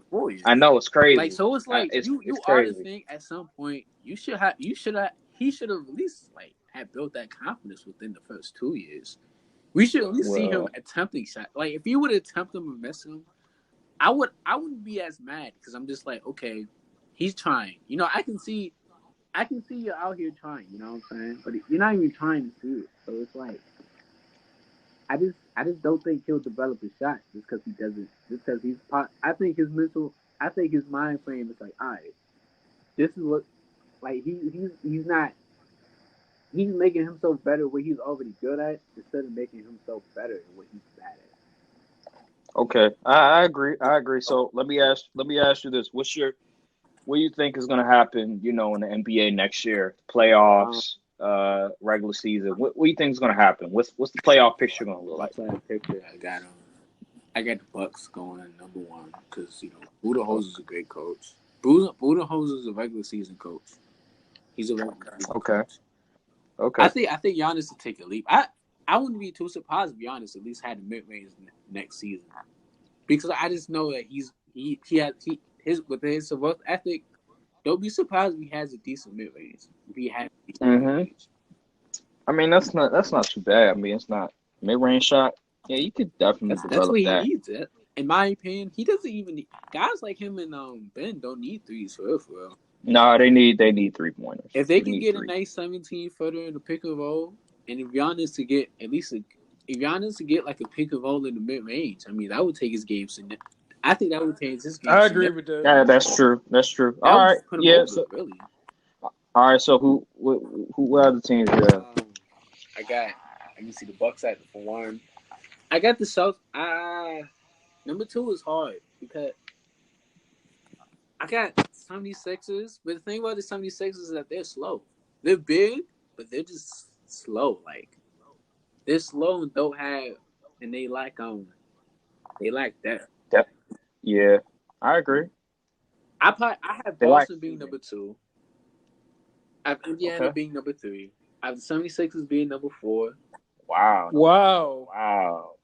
4 years. I know, it's crazy. Like, so it's like it's you crazy. ought to think at some point he should have at least like have built that confidence within the first 2 years. We should at least see him attempting shots. Like, if you would attempt them and miss him, I wouldn't be as mad because I'm just like, okay, he's trying. I can see you're out here trying, you know what I'm saying? But you're not even trying to see it. So it's like, I just don't think he'll develop a shot just because he doesn't. Just because I think his mind frame is like, all right, this is what, like he's not. He's making himself better what he's already good at instead of making himself better at what he's bad at. Okay, I agree. So let me ask you this: what do you think is going to happen? In the NBA next year, playoffs, regular season. What do you think is going to happen? What's the playoff picture going to look like? Playoff picture, I got the Bucks going number one because Budenholzer is a great coach. Budenholzer is a regular season coach. He's a regular season coach. Okay. I think Giannis will take a leap. I wouldn't be too surprised if Giannis at least had a mid-range next season because I just know that with his work ethic. Don't be surprised if he has a decent mid-range. If he has a decent mid-range. I mean, that's not too bad. I mean, it's not mid-range shot. Yeah, you could definitely develop that. That's what he needs. In my opinion, he doesn't even need, guys like him and Ben don't need threes for real. No, they need 3-pointers. If they can get a nice 17-footer in the pick and roll, and if Giannis to get like a pick and roll in the mid-range, I mean that would take his game. I think that would change his game. I agree with that. Yeah, that's true. All right. Yeah. Really. All right. So who other teams you have? Let me see the Bucks at for one. I got the South. Number 2 is hard because I got 76ers, but the thing about the 76ers is that they're slow. They're big, but they're just slow. Like they're slow and don't have, and they lack depth. Yeah, I agree. I have Boston being number 2. I have Indiana being number 3. I have the 76ers being number 4. Wow.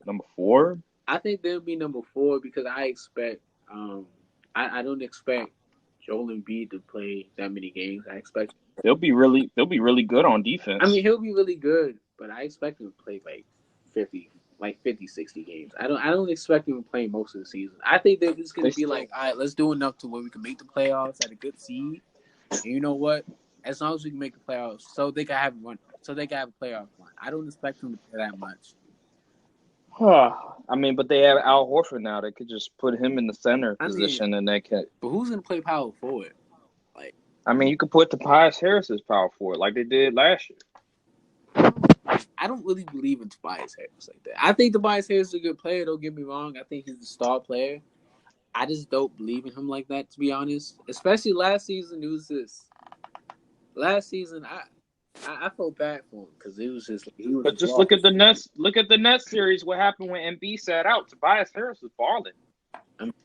Number 4? I think they'll be number 4 because I expect I don't expect Joel Embiid to play that many games. I expect they'll be really good on defense. I mean, he'll be really good, but I expect him to play like 50, 60 games. I don't expect him to play most of the season. I think they're just going to be like, all right, let's do enough to where we can make the playoffs at a good seed. And you know what? As long as we can make the playoffs, so they can have a playoff run. I don't expect them to play that much. I mean, but they have Al Horford now. They could just put him in the center position, and they can. But who's going to play power forward? I mean, you could put Tobias Harris as power forward, like they did last year. I don't really believe in Tobias Harris like that. I think Tobias Harris is a good player. Don't get me wrong. I think he's a star player. I just don't believe in him like that, to be honest. Especially last season, it was this. Last season, I felt bad for him because it was just. But just look at the Nets. Look at the Nets series. What happened when Embiid sat out? Tobias Harris was balling.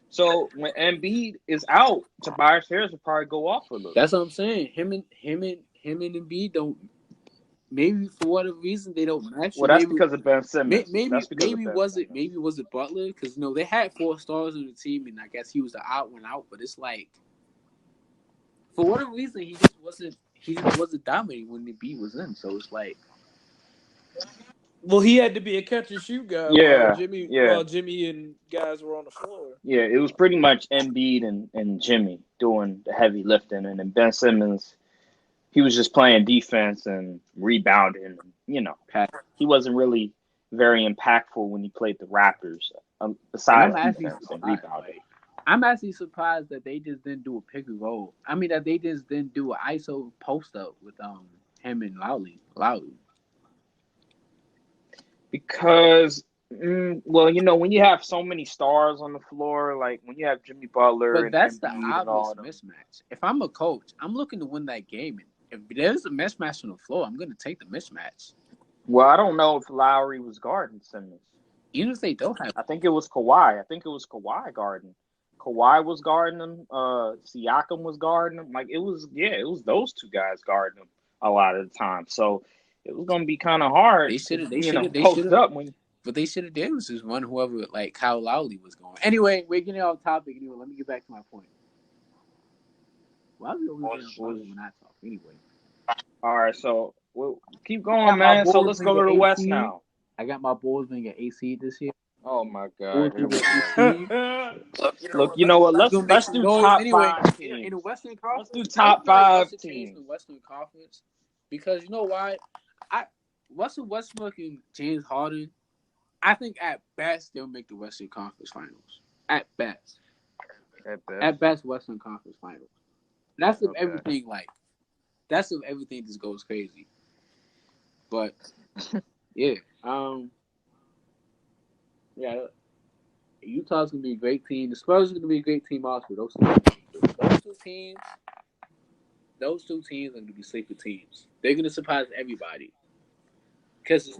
So when Embiid is out, Tobias Harris will probably go off a little. That's what I'm saying. Him and Embiid don't. Maybe for whatever reason they don't match. Well, that's because of Ben Simmons. Maybe was it Butler? Because they had 4 stars on the team, and I guess he was the odd one out. But it's like, for whatever reason, he just wasn't dominating when Embiid was in. So it's like, well, he had to be a catch and shoot guy. Yeah, while Jimmy and guys were on the floor. Yeah, it was pretty much Embiid and Jimmy doing the heavy lifting, and then Ben Simmons, he was just playing defense and rebounding. He wasn't really very impactful when he played the Raptors. And besides I'm actually defense and surprised. rebounding. I'm actually surprised that they just didn't do a pick and roll. I mean, that they just didn't do an ISO post up with him and Lowry. Because, well, when you have so many stars on the floor, like when you have Jimmy Butler But and that's the Embiid and obvious all them. mismatch. If I'm a coach, I'm looking to win that game. And if there's a mismatch on the floor, I'm going to take the mismatch. Well, I don't know if Lowry was guarding Simmons. Even if they don't have. I think it was Kawhi. I think it was Kawhi guarding. Kawhi was guarding him. Siakam was guarding him. Like it was those two guys guarding him a lot of the time. So it was gonna be kind of hard. They should to, have. post up when. What they should have did was just run whoever, like Kyle Lowry was going. Anyway, we're getting off topic. Anyway, let me get back to my point. Why are we always getting off when I talk? Anyway. All right, so we'll keep going, man. So let's go to the West now. I got my Bulls being an AC this year. Oh my God! Here we go. Look, you know what? Let's do top five teams. In the Western Conference. Let's do top five teams in the Western Conference, because you know why? Russell Westbrook and James Harden, I think at best they'll make the Western Conference Finals. At best. At best, Western Conference Finals. That's if everything That's if everything just goes crazy. But yeah, Utah's gonna be a great team. The Spurs are gonna be a great team also. Those two teams are gonna be sleeper teams. They're gonna surprise everybody. Because the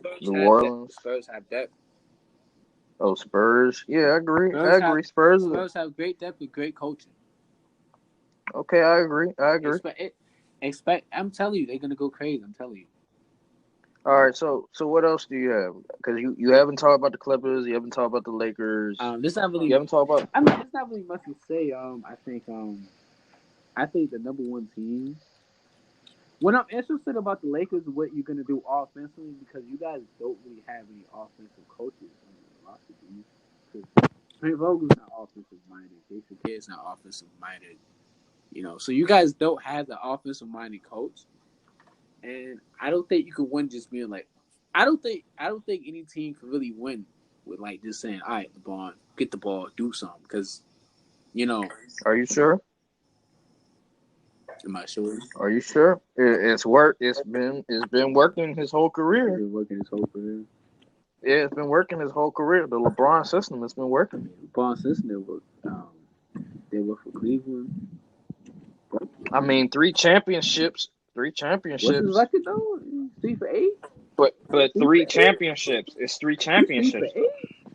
Spurs have depth. Oh, Spurs. Yeah, I agree. Spurs have great depth and great coaching. Okay, I agree. Expect. I'm telling you, they're gonna go crazy. I'm telling you. All right. So what else do you have? Because you haven't talked about the Clippers. You haven't talked about the Lakers. There's not really. You haven't talked about. I mean, there's not really much to say. I think the number one team. What I'm interested about the Lakers is what you're gonna do offensively, because you guys don't really have any offensive coaches on the roster, do you? Because Trent Vogel's not offensive minded. Jason Kidd's not offensive minded. So you guys don't have the offensive minded coach, and I don't think you could win just being like. I don't think any team can really win with like just saying, "All right, LeBron, get the ball, do something," because Are you sure? Am I sure? Are you sure? It's worked. It's been working his whole career. It's been working his whole career. Yeah, it's been working his whole career. The LeBron system has been working. LeBron system they work for Cleveland. I mean, 3 championships. What's his record though? 3 for 8. But 3 championships. It's 3 championships. 3 for 8.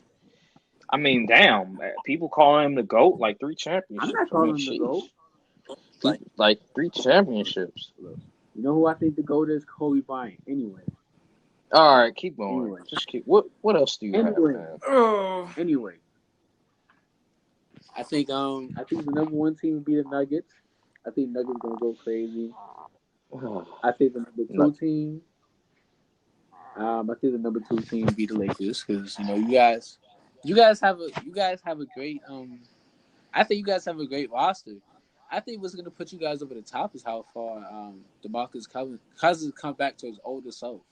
I mean, damn. People call him the GOAT, like 3 championships. I'm not calling him the GOAT. Like 3 championships. You know who I think the GOAT is? Kobe Bryant. Anyway. All right, keep going. Anyway. Just keep. What else do you have? Anyway. I think the number one team would be the Nuggets. I think Nuggets gonna go crazy. I think the number 2 team. I think the number 2 team be the Lakers, because you guys have a great I think you guys have a great roster. I think what's gonna put you guys over the top is how far DeMarcus Cousins come back to his older self.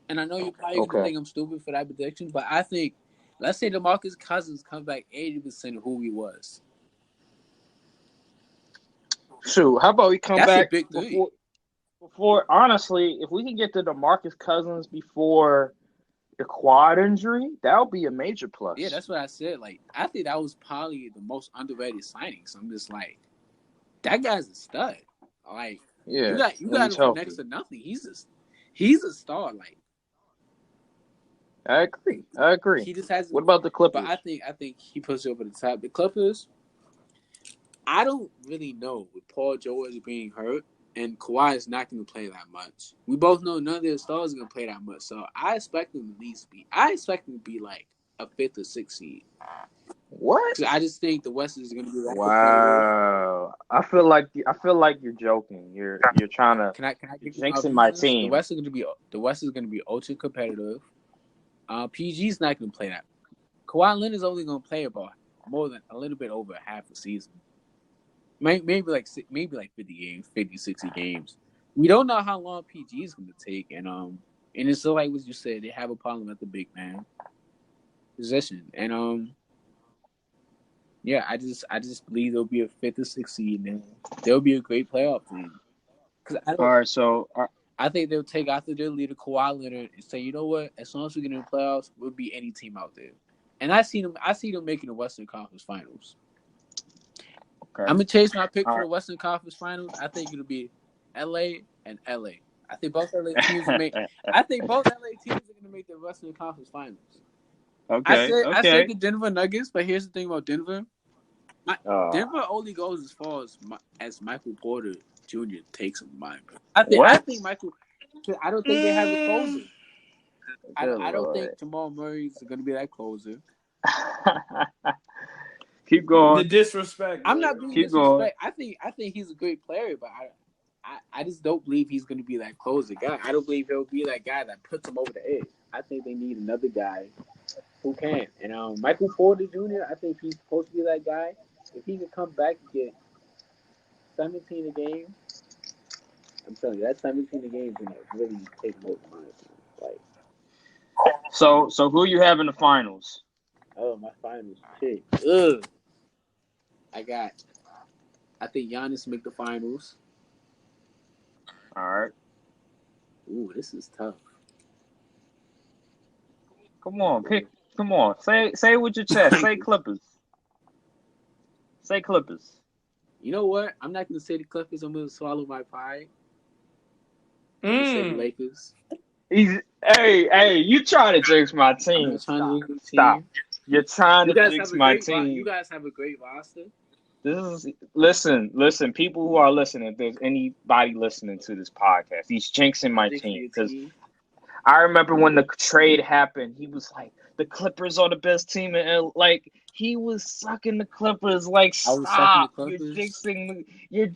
And I know you're probably gonna think I'm stupid for that prediction, but I think, let's say DeMarcus Cousins comes back 80% of who he was. Shoot, how about we come back a big before? Honestly, if we can get to DeMarcus Cousins before the quad injury, that would be a major plus. Yeah, that's what I said. Like, I think that was probably the most underrated signing. So I'm just like, that guy's a stud. Like, yeah, you got him for next to nothing. He's a star. Like, I agree. He just has. What about the Clippers? But I think he puts it over the top. The Clippers, I don't really know with Paul George being hurt, and Kawhi is not going to play that much. We both know none of their stars are going to play that much. So I expect them to be like a 5th or 6th seed. What? I just think the West is going to be like. Wow. I feel like you're joking. You're trying to. Can I jinxing my team? The West is going to be ultra competitive. PG's not going to play that. Kawhi Leonard's only going to play about more than a little bit over half a season. Maybe like 50 games, 50, 60 games. We don't know how long PG is going to take, and it's so like what you said, they have a problem at the big man. position. And yeah, I just believe they'll be a 5th or 6th seed, and they'll be a great playoff team. Because All right, so I think they'll take after their leader Kawhi Leonard and say, you know what? As long as we get in the playoffs, we'll beat any team out there. And I see them making the Western Conference Finals. okay. I'm gonna change my pick All for right. the Western Conference Finals. I think it'll be LA and LA. I think both LA teams will make. I think both LA teams are gonna make the Western Conference Finals. Okay. I said Okay. the Denver Nuggets, but here's the thing about Denver. Denver only goes as far as Michael Porter Jr. takes them. I What? think Michael. I don't think they have a closer. Good I don't Lord. think Jamal Murray's going to be that closer. Keep The going. disrespect. I'm not being Keep going. disrespect. I think he's a great player, but I just don't believe he's going to be that closer guy. I don't believe he'll be that guy that puts them over the edge. I think they need another guy who can. And Michael Porter Jr., I think he's supposed to be that guy. If he could come back and get 17 a game, I'm telling you, that 17 a game is going to really take him over my team. Like, So who you have in the finals? oh, my finals shit. Ugh. I think Giannis make the finals. All right. Ooh, this is tough. Come on, pick. Come on. Say it with your chest. Say Clippers. Say Clippers. You know what? I'm not going to say the Clippers. I'm going to swallow my pride. I'm going to say the Lakers. Hey, you trying to jinx my team. Stop. You're trying to jinx my team. You guys have a great roster. Listen, people who are listening, if there's anybody listening to this podcast, he's jinxing my team. Because I remember when the trade happened, he was like, the Clippers are the best team. And like, he was sucking the Clippers. Like, stop. You're jinxing. You're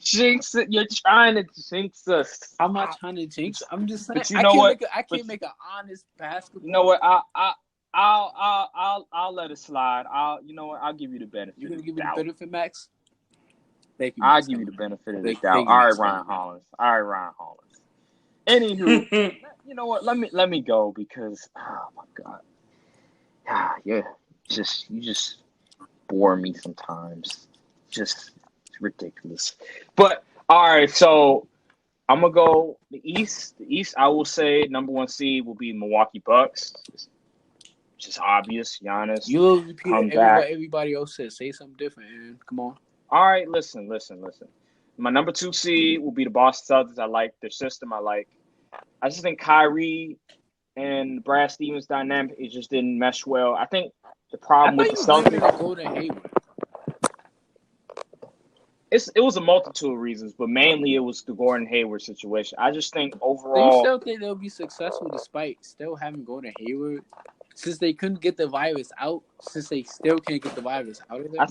trying to jinx us. Stop. I'm not trying to jinx. I'm just saying. But you know what? I can't make an honest basketball. You know what? I'll let it slide. I'll give you the benefit. You're gonna give me the benefit, Max? Thank you. I'll give you the benefit of the doubt. All right, Ryan Hollins. Anywho, you know what? Let me go because oh my god, yeah, you just bore me sometimes. Just it's ridiculous. But all right, so I'm gonna go the East. The East, I will say number 1 seed will be Milwaukee Bucks. Just obvious. Giannis. You repeat what everybody else says. Say something different, man. Come on. All right, listen. My number 2 seed will be the Boston Celtics. I like their system. I just think Kyrie and Brad Stevens' dynamic, it just didn't mesh well. I think the problem with the Celtics. Golden Hayward. It was a multitude of reasons, but mainly it was the Gordon Hayward situation. I just think overall. Do you still think they'll be successful despite still having Gordon Hayward? Since they couldn't get the virus out, since they still can't get the virus out of there? I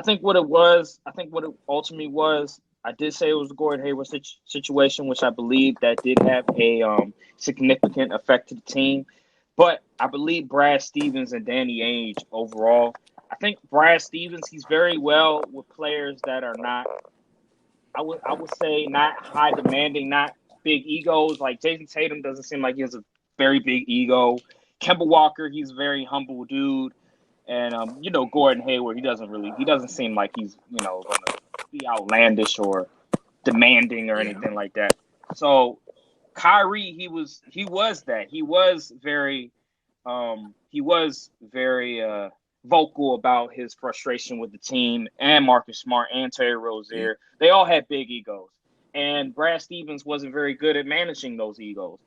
think what it ultimately was, I did say it was the Gordon Hayward situation, which I believe that did have a significant effect to the team. But I believe Brad Stevens and Danny Ainge overall. I think Brad Stevens, he's very well with players that are not, I would say, not high demanding, not big egos. Like Jason Tatum doesn't seem like he has a very big ego. Kemba Walker, he's a very humble dude. And, Gordon Hayward, he doesn't seem like he's, going to be outlandish or demanding or anything like that. So Kyrie, he was that. He was very vocal about his frustration with the team, and Marcus Smart and Terry Rozier. They all had big egos. And Brad Stevens wasn't very good at managing those egos.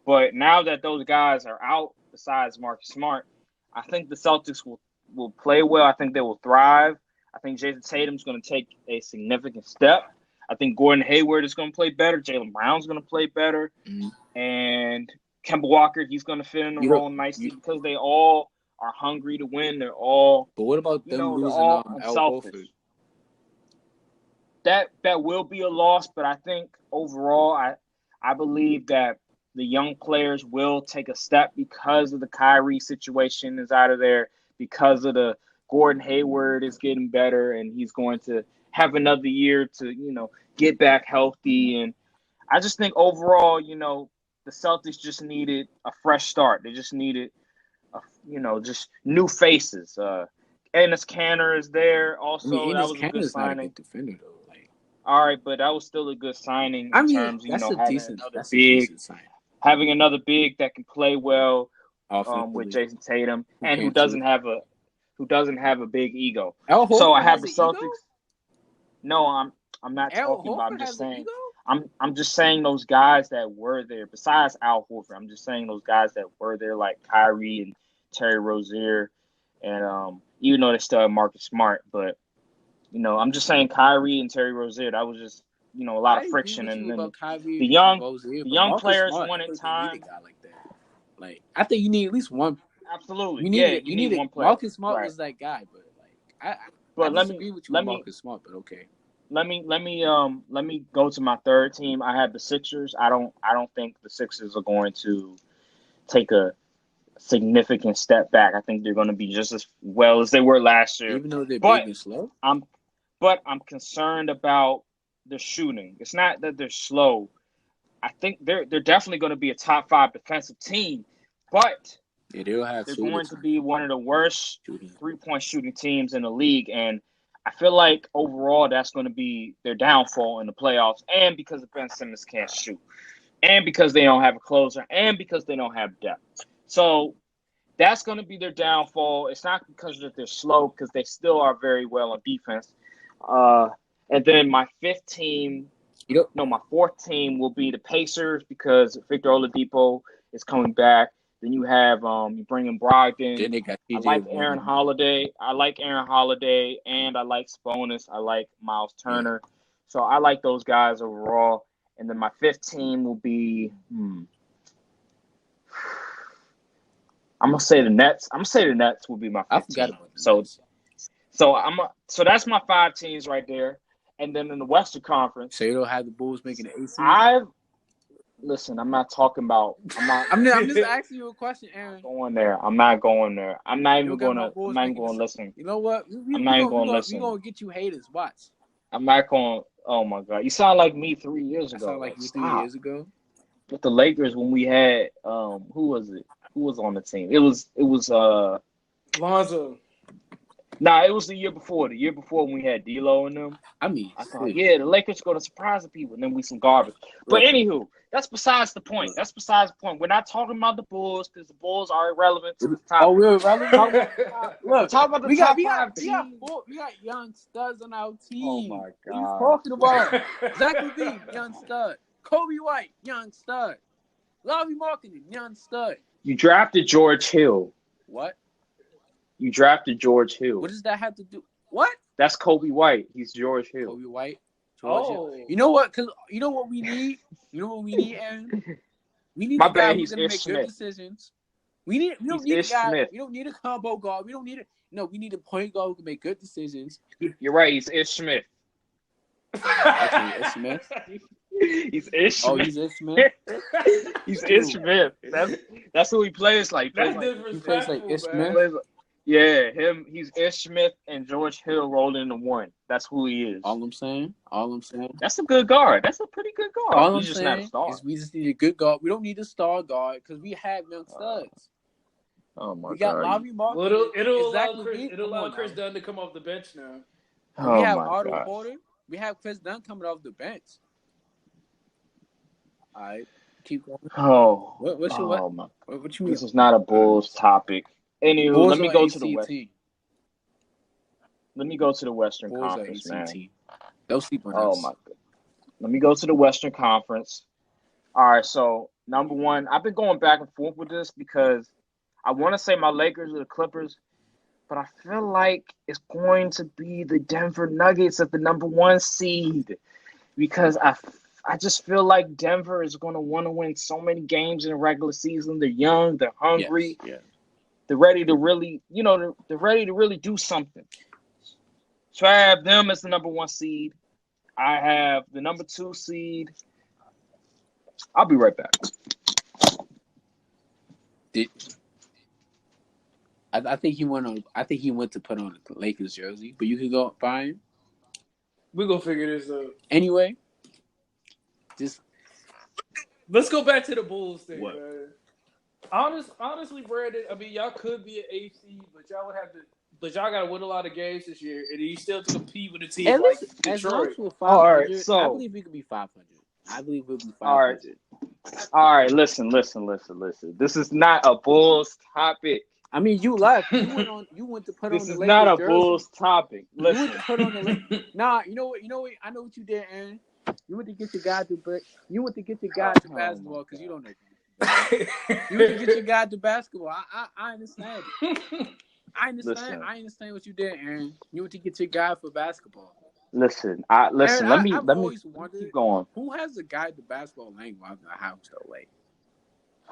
But now that those guys are out, besides Marcus Smart, I think the Celtics will play well. I think they will thrive. I think Jason Tatum's going to take a significant step. I think Gordon Hayward is going to play better. Jaylen Brown's going to play better. Mm-hmm. And Kemba Walker, he's going to fit in the role nicely because they all are hungry to win. They're all. But what about them losing Al Horford? That will be a loss, but I think overall, I believe that the young players will take a step because of the Kyrie situation is out of there, because of the Gordon Hayward is getting better, and he's going to have another year to, get back healthy. And I just think overall, the Celtics just needed a fresh start. They just needed just new faces. Ennis Canner is there. I mean, Also, that Enes was a good Kanter's not a signing. good defender though. Like, All right, but that was still a good signing I in mean, terms of that's a having decent sign. having another big that can play well with Offensively, Jason Tatum, who and can too. who doesn't have a big ego. Al So I Horford have has the an ego. Celtics. No, I'm not Al talking about. I'm Horford just has an saying. ego. I'm just saying those guys that were there. Besides Al Horford, I'm just saying those guys that were there, like Kyrie and Terry Rozier, and even though they still have Marcus Smart, but I'm just saying Kyrie and Terry Rozier. That was just a lot I of agree friction, with you and then about Kyrie the and young Rozier, the but young Marcus players Smart, I wanted think you need a time. guy like that. Like, I think you need at least one. Absolutely, yeah. You need one player, Marcus Smart right? was that guy, but like I But disagree with you with let me Marcus Smart, but okay. let me go to my third team. I have the Sixers. I don't think the Sixers are going to take a significant step back. I think they're going to be just as well as they were last year. Even though they're But big and slow. I'm concerned about the shooting. It's not that they're slow. I think they're definitely going to be a top 5 defensive team, but Yeah, they'll have they're shooting going to time. be one of the worst Shooting. 3-point shooting teams in the league, and I feel like overall that's going to be their downfall in the playoffs, and because Ben Simmons can't shoot, and because they don't have a closer, and because they don't have depth. So that's going to be their downfall. It's not because that they're slow, because they still are very well on defense. And then my fourth team will be the Pacers because Victor Oladipo is coming back. Then you have you bring in Brogdon. Then they got I TJ like Warren. Aaron Holiday. And I like Sabonis. I like Miles Turner. Yeah. So I like those guys overall. And then my fifth team will be I'm gonna say the Nets. I'm gonna say the Nets will be my fifth team. About the Nets. So that's my 5 teams right there. And then in the Western Conference, so you don't have the Bulls making the AC. Listen. I'm not talking about. I'm just asking you a question, Aaron. I'm not going there. I'm not even going to listen. You know what? I'm not even going to listen. We're gonna get you haters. Watch. I'm not going. Oh my God! You sound like me 3 years ago. I sound like you 3 years ago. With the Lakers when we had who was it? Who was on the team? It was Lonzo. Nah, it was the year before. The year before when we had D'Lo in them. I thought, the Lakers going to surprise the people, and then we some garbage. But anywho, that's besides the point. We're not talking about the Bulls because the Bulls are irrelevant to the top. Oh, we're irrelevant. Look, talk about the top 5 teams. We got young studs on our team. Oh my God! What are you talking about? Zach LaVine, young stud. Kobe White, young stud. Lauri Markkanen, young stud. You drafted George Hill. What? You drafted George Hill. What does that have to do? What? That's Kobe White. He's George Hill. Kobe White. Hill. You know what? Because you know what we need. Aaron. We need a guy who's gonna make good decisions. We don't need a guy. Smith. We don't need a combo guard. We don't need it. No, we need a point guard who can make good decisions. You're right. He's Ish Smith. Ish Smith. He's Ish Smith. Oh, he's Ish Smith. He's Ish Smith. That's who he plays like. That's he plays like Ish Smith. Yeah, him. He's Ish Smith and George Hill rolled into one. That's who he is. All I'm saying. That's a good guard. That's a pretty good guard. All I'm He's just saying not a star. is we just need a good guard. We don't need a star guard because we have young studs. Oh my God. We got Lauri Markkanen. Well, it'll allow Chris Dunn to come off the bench now. We have Otto Porter. We have Chris Dunn coming off the bench. All right, keep going. Oh, what you mean? This is not a Bulls topic. Anywho, let me go to the West. Let me go to the Western Conference, man. Don't sleep on us. Oh my God. Let me go to the Western Conference. All right, so number 1, I've been going back and forth with this because I want to say my Lakers or the Clippers, but I feel like it's going to be the Denver Nuggets at the number 1 seed because I just feel like Denver is going to want to win so many games in the regular season. They're young, they're hungry. Yes. They're ready to really, they're ready to really do something. So I have them as the number 1 seed. I have the number 2 seed. I'll be right back. I think he went to put on the Lakers jersey, but you can go find him. We're gonna figure this out. Anyway, just let's go back to the Bulls thing. What? Man. Honestly, Brandon, I mean, y'all could be an AC, but y'all would have to. But y'all got to win a lot of games this year, and you still have to compete with a team At like least as long Detroit. as we're All right, 500, I so believe we could be 500. I believe we'll be all right, 500. all right. Listen. This is not a Bulls topic. I mean, you left. You went on. You went to put on This the is not Lakers a jersey. Bulls topic. You went to Listen. put on the Lakers. Nah, you know what? You know what? I know what you did, Aaron. You went to get your guy to You went to get your guy to basketball because you don't know. You went to get your guy to basketball. I understand. I understand. Listen. I understand what you did, Aaron. You went to get your guy for basketball. Listen. Listen. Aaron, Let I've me always wondered keep going. who has a guy to basketball laying around the house though. Like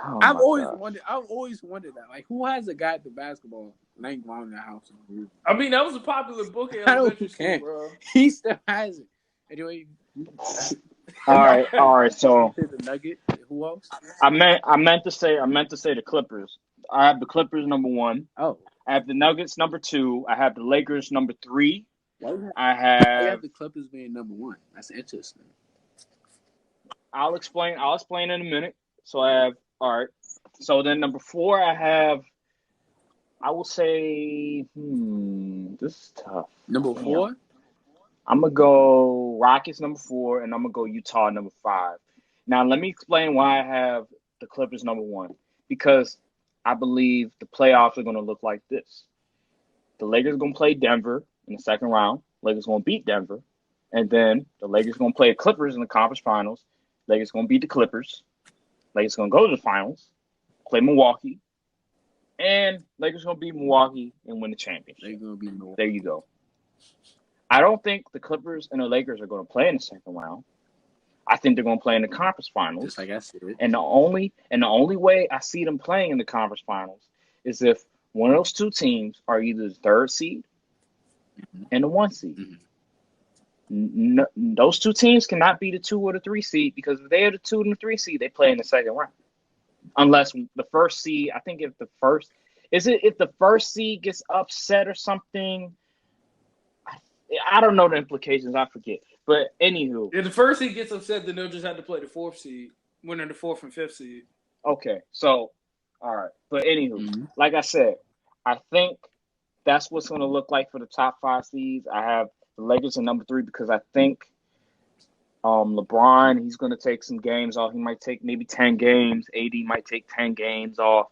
Oh I've my always gosh. wondered. I've always wondered that. Like who has a guy to basketball laying around the house? I mean, that was a popular book in I don't elementary school, bro. He still has it. Anyway, All right. So the Nugget. Who else? I meant to say the Clippers. I have the Clippers number 1. Oh, I have the Nuggets number 2. I have the Lakers number 3. why you I have have. the Clippers being number 1? That's interesting. I'll explain in a minute. So I have. All right. So then number 4, I have. I will say. This is tough. Number 4. I'm gonna go Rockets number 4, and I'm gonna go Utah number 5. Now let me explain why I have the Clippers number 1. Because I believe the playoffs are gonna look like this. The Lakers are gonna play Denver in the second round. Lakers are gonna beat Denver, and then the Lakers are gonna play the Clippers in the conference finals. Lakers are gonna beat the Clippers. Lakers are gonna go to the finals, play Milwaukee, and Lakers are gonna beat Milwaukee and win the championship. They're gonna be Milwaukee. There you go. I don't think the Clippers and the Lakers are going to play in the second round. I think they're going to play in the conference finals. Just like I said. And the only way I see them playing in the conference finals is if one of those two teams are either the 3rd seed and the 1 seed. Those two teams cannot be the 2 or the 3 seed, because if they are the 2 and the 3 seed, they play in the second round. Unless the 1st seed, I think if the 1st seed gets upset or something. I don't know the implications. I forget. But anywho. If the 1st seed gets upset, then they'll just have to play the 4th seed, winning the 4th and 5th seed. Okay. So, all right. But anywho, like I said, I think that's what's going to look like for the top 5 seeds. I have the Lakers in number 3 because I think LeBron, he's going to take some games off. He might take maybe 10 games. AD might take 10 games off.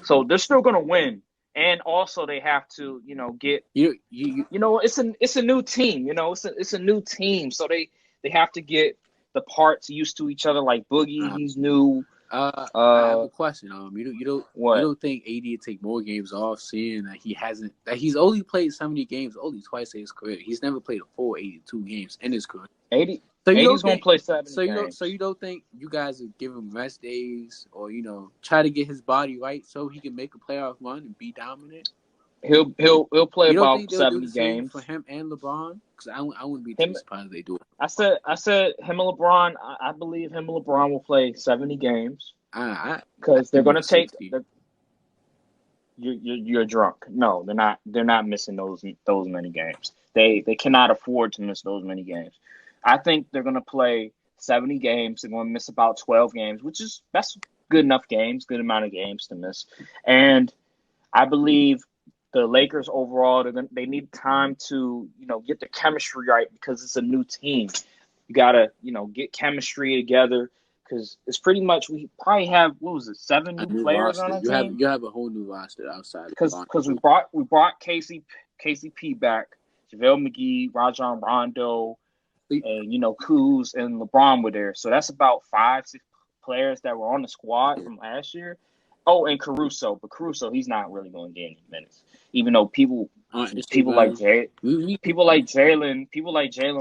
So they're still going to win. And also, they have to, get it's a new team. It's a new team, so they have to get the parts used to each other. Like Boogie, he's new. I have a question. You don't think AD would take more games off, seeing that he's only played so many games only twice in his career. He's never played a full 82 games in his career. 80. So AD's going to play 7 games. So you don't think you guys would give him rest days, or try to get his body right so he can make a playoff run and be dominant? He'll play about 70 games games for him and LeBron. Because I wouldn't be too surprised if they do it. I said him and LeBron. I believe him and LeBron will play 70 games because they're going to take. You're drunk. No, they're not. They're not missing those many games. They cannot afford to miss those many games. I think they're going to play 70 games. They're going to miss about 12 games, that's good enough games, good amount of games to miss. And I believe the Lakers overall, they need time to, get the chemistry right because it's a new team. You got to, get chemistry together because it's pretty much, we probably have, 7 new players on our team? You have a whole new roster outside. Because we brought KCP back, JaVale McGee, Rajon Rondo, and Kuz and LeBron were there, so that's about 5-6 players that were on the squad from last year. Oh, and Caruso, but Caruso, he's not really going to get any minutes, even though people like Jalen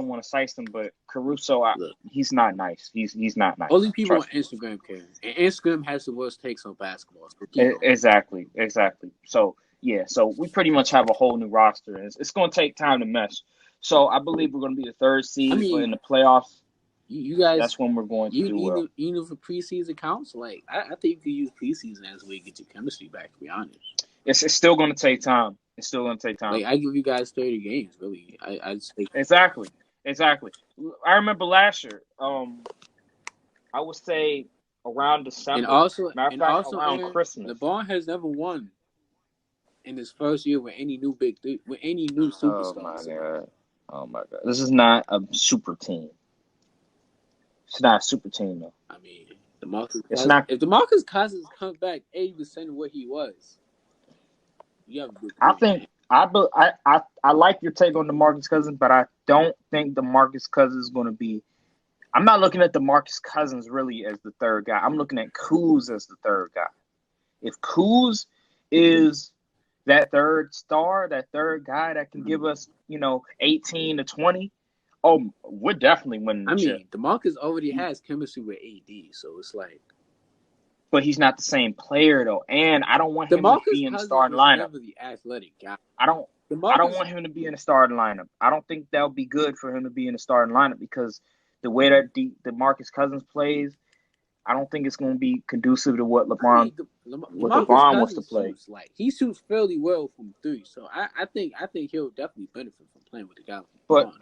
want to size him, but Caruso, he's not nice. He's not nice. Only people on Instagram care, and Instagram has the worst takes on basketball. So exactly. So we pretty much have a whole new roster, and it's going to take time to mesh. So I believe we're going to be the 3rd seed, but in the playoffs, you guys, that's when we're going to do well. Even for preseason counts, like I think you could use preseason as a way to get your chemistry back. To be honest, it's still going to take time. Like I give you guys 30 games, really. I say exactly. I remember last year. I would say around December. And also, Matter of fact, around Aaron, Christmas. LeBron has never won in his first year with any new with any new superstars. Oh my god! This is not a super team. It's not a super team though. I mean, if DeMarcus Cousins comes back 80% of what he was, you have a good team. I like your take on DeMarcus Cousins, but I don't think DeMarcus Cousins is going to be. I'm not looking at DeMarcus Cousins really as the third guy. I'm looking at Kuz as the third guy. If Kuz is that third star, that third guy that can give us, 18 to 20, we're definitely winning the chip. DeMarcus already has chemistry with AD, so it's like. But he's not the same player though, and I don't want him to be in the starting lineup. Never the athletic guy. I don't want him to be in the starting lineup. I don't think that would be good for him to be in the starting lineup because the way that DeMarcus Cousins plays, I don't think it's going to be conducive to what LeBron wants to play. He shoots fairly well from three, so I think he'll definitely benefit from playing with the guy. But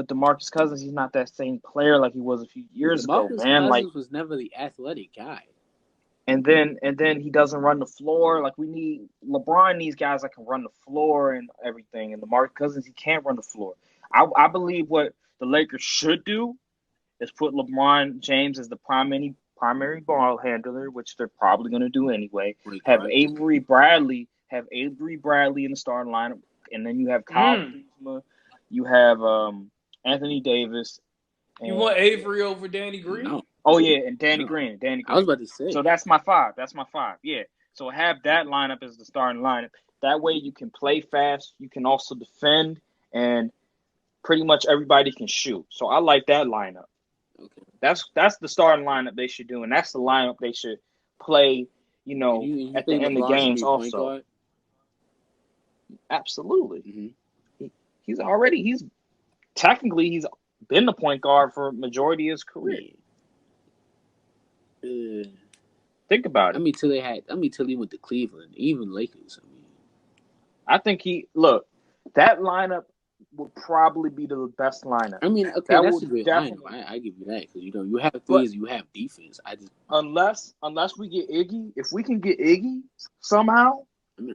DeMarcus Cousins, he's not that same player like he was a few years ago, man. Cousins was never the athletic guy. And then he doesn't run the floor. Like LeBron needs guys that can run the floor and everything. And DeMarcus Cousins, he can't run the floor. I believe what the Lakers should do is put LeBron James as the primary ball handler, which they're probably going to do anyway. Have Avery Bradley in the starting lineup, and then you have Kyle Kuzma, you have Anthony Davis. You want Avery over Danny Green? No. Oh yeah, and Danny Green. I was about to say. So that's my five. Yeah. So have that lineup as the starting lineup. That way you can play fast. You can also defend, and pretty much everybody can shoot. So I like that lineup. Okay. That's the starting lineup they should do, and that's the lineup they should play. You at the end of games also. Guard? Absolutely. Mm-hmm. He's been the point guard for majority of his career. Think about it. Till he went to Cleveland, even Lakers. I think that lineup would probably be the best lineup. That's a good lineup. I give you that because you have threes, you have defense. Unless we get Iggy, if we can get Iggy somehow,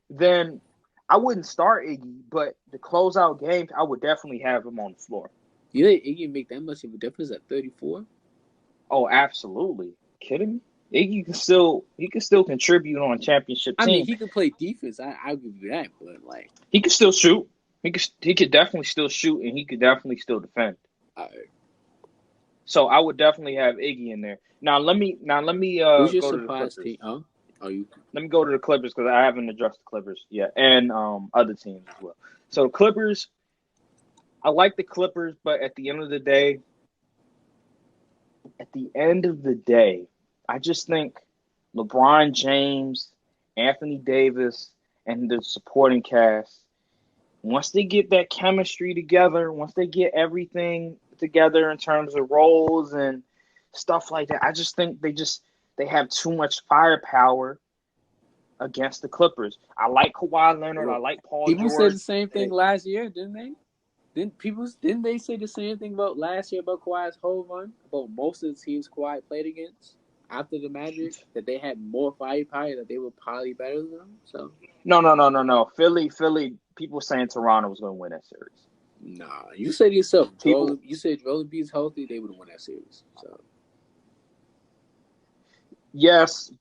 then I wouldn't start Iggy, but the closeout games, I would definitely have him on the floor. You think Iggy make that much of a difference at 34? Oh, absolutely. Kidding me? Iggy can still contribute on a championship team. He can play defense. I'll give you that, but he can still shoot. He could definitely still shoot, and he could definitely still defend. All right. So I would definitely have Iggy in there. Now let me Who's your go to the surprise Clippers. team? Huh? Let me go to the Clippers because I haven't addressed the Clippers yet, and other teams as well. So the Clippers, I like the Clippers, but at the end of the day, I just think LeBron James, Anthony Davis, and the supporting cast, once they get that chemistry together, once they get everything together in terms of roles and stuff like that, I just think they have too much firepower against the Clippers. I like Kawhi Leonard. I like Paul George. People said the same thing last year, didn't they? Didn't they say the same thing about last year about Kawhi's whole run? About most of the teams Kawhi played against after the Magic, that they had more firepower, that they were probably better than them. So no. Philly. People saying Toronto was going to win that series. Nah, you said yourself. You said Joel Embiid's healthy, they would have won that series. So. Yes,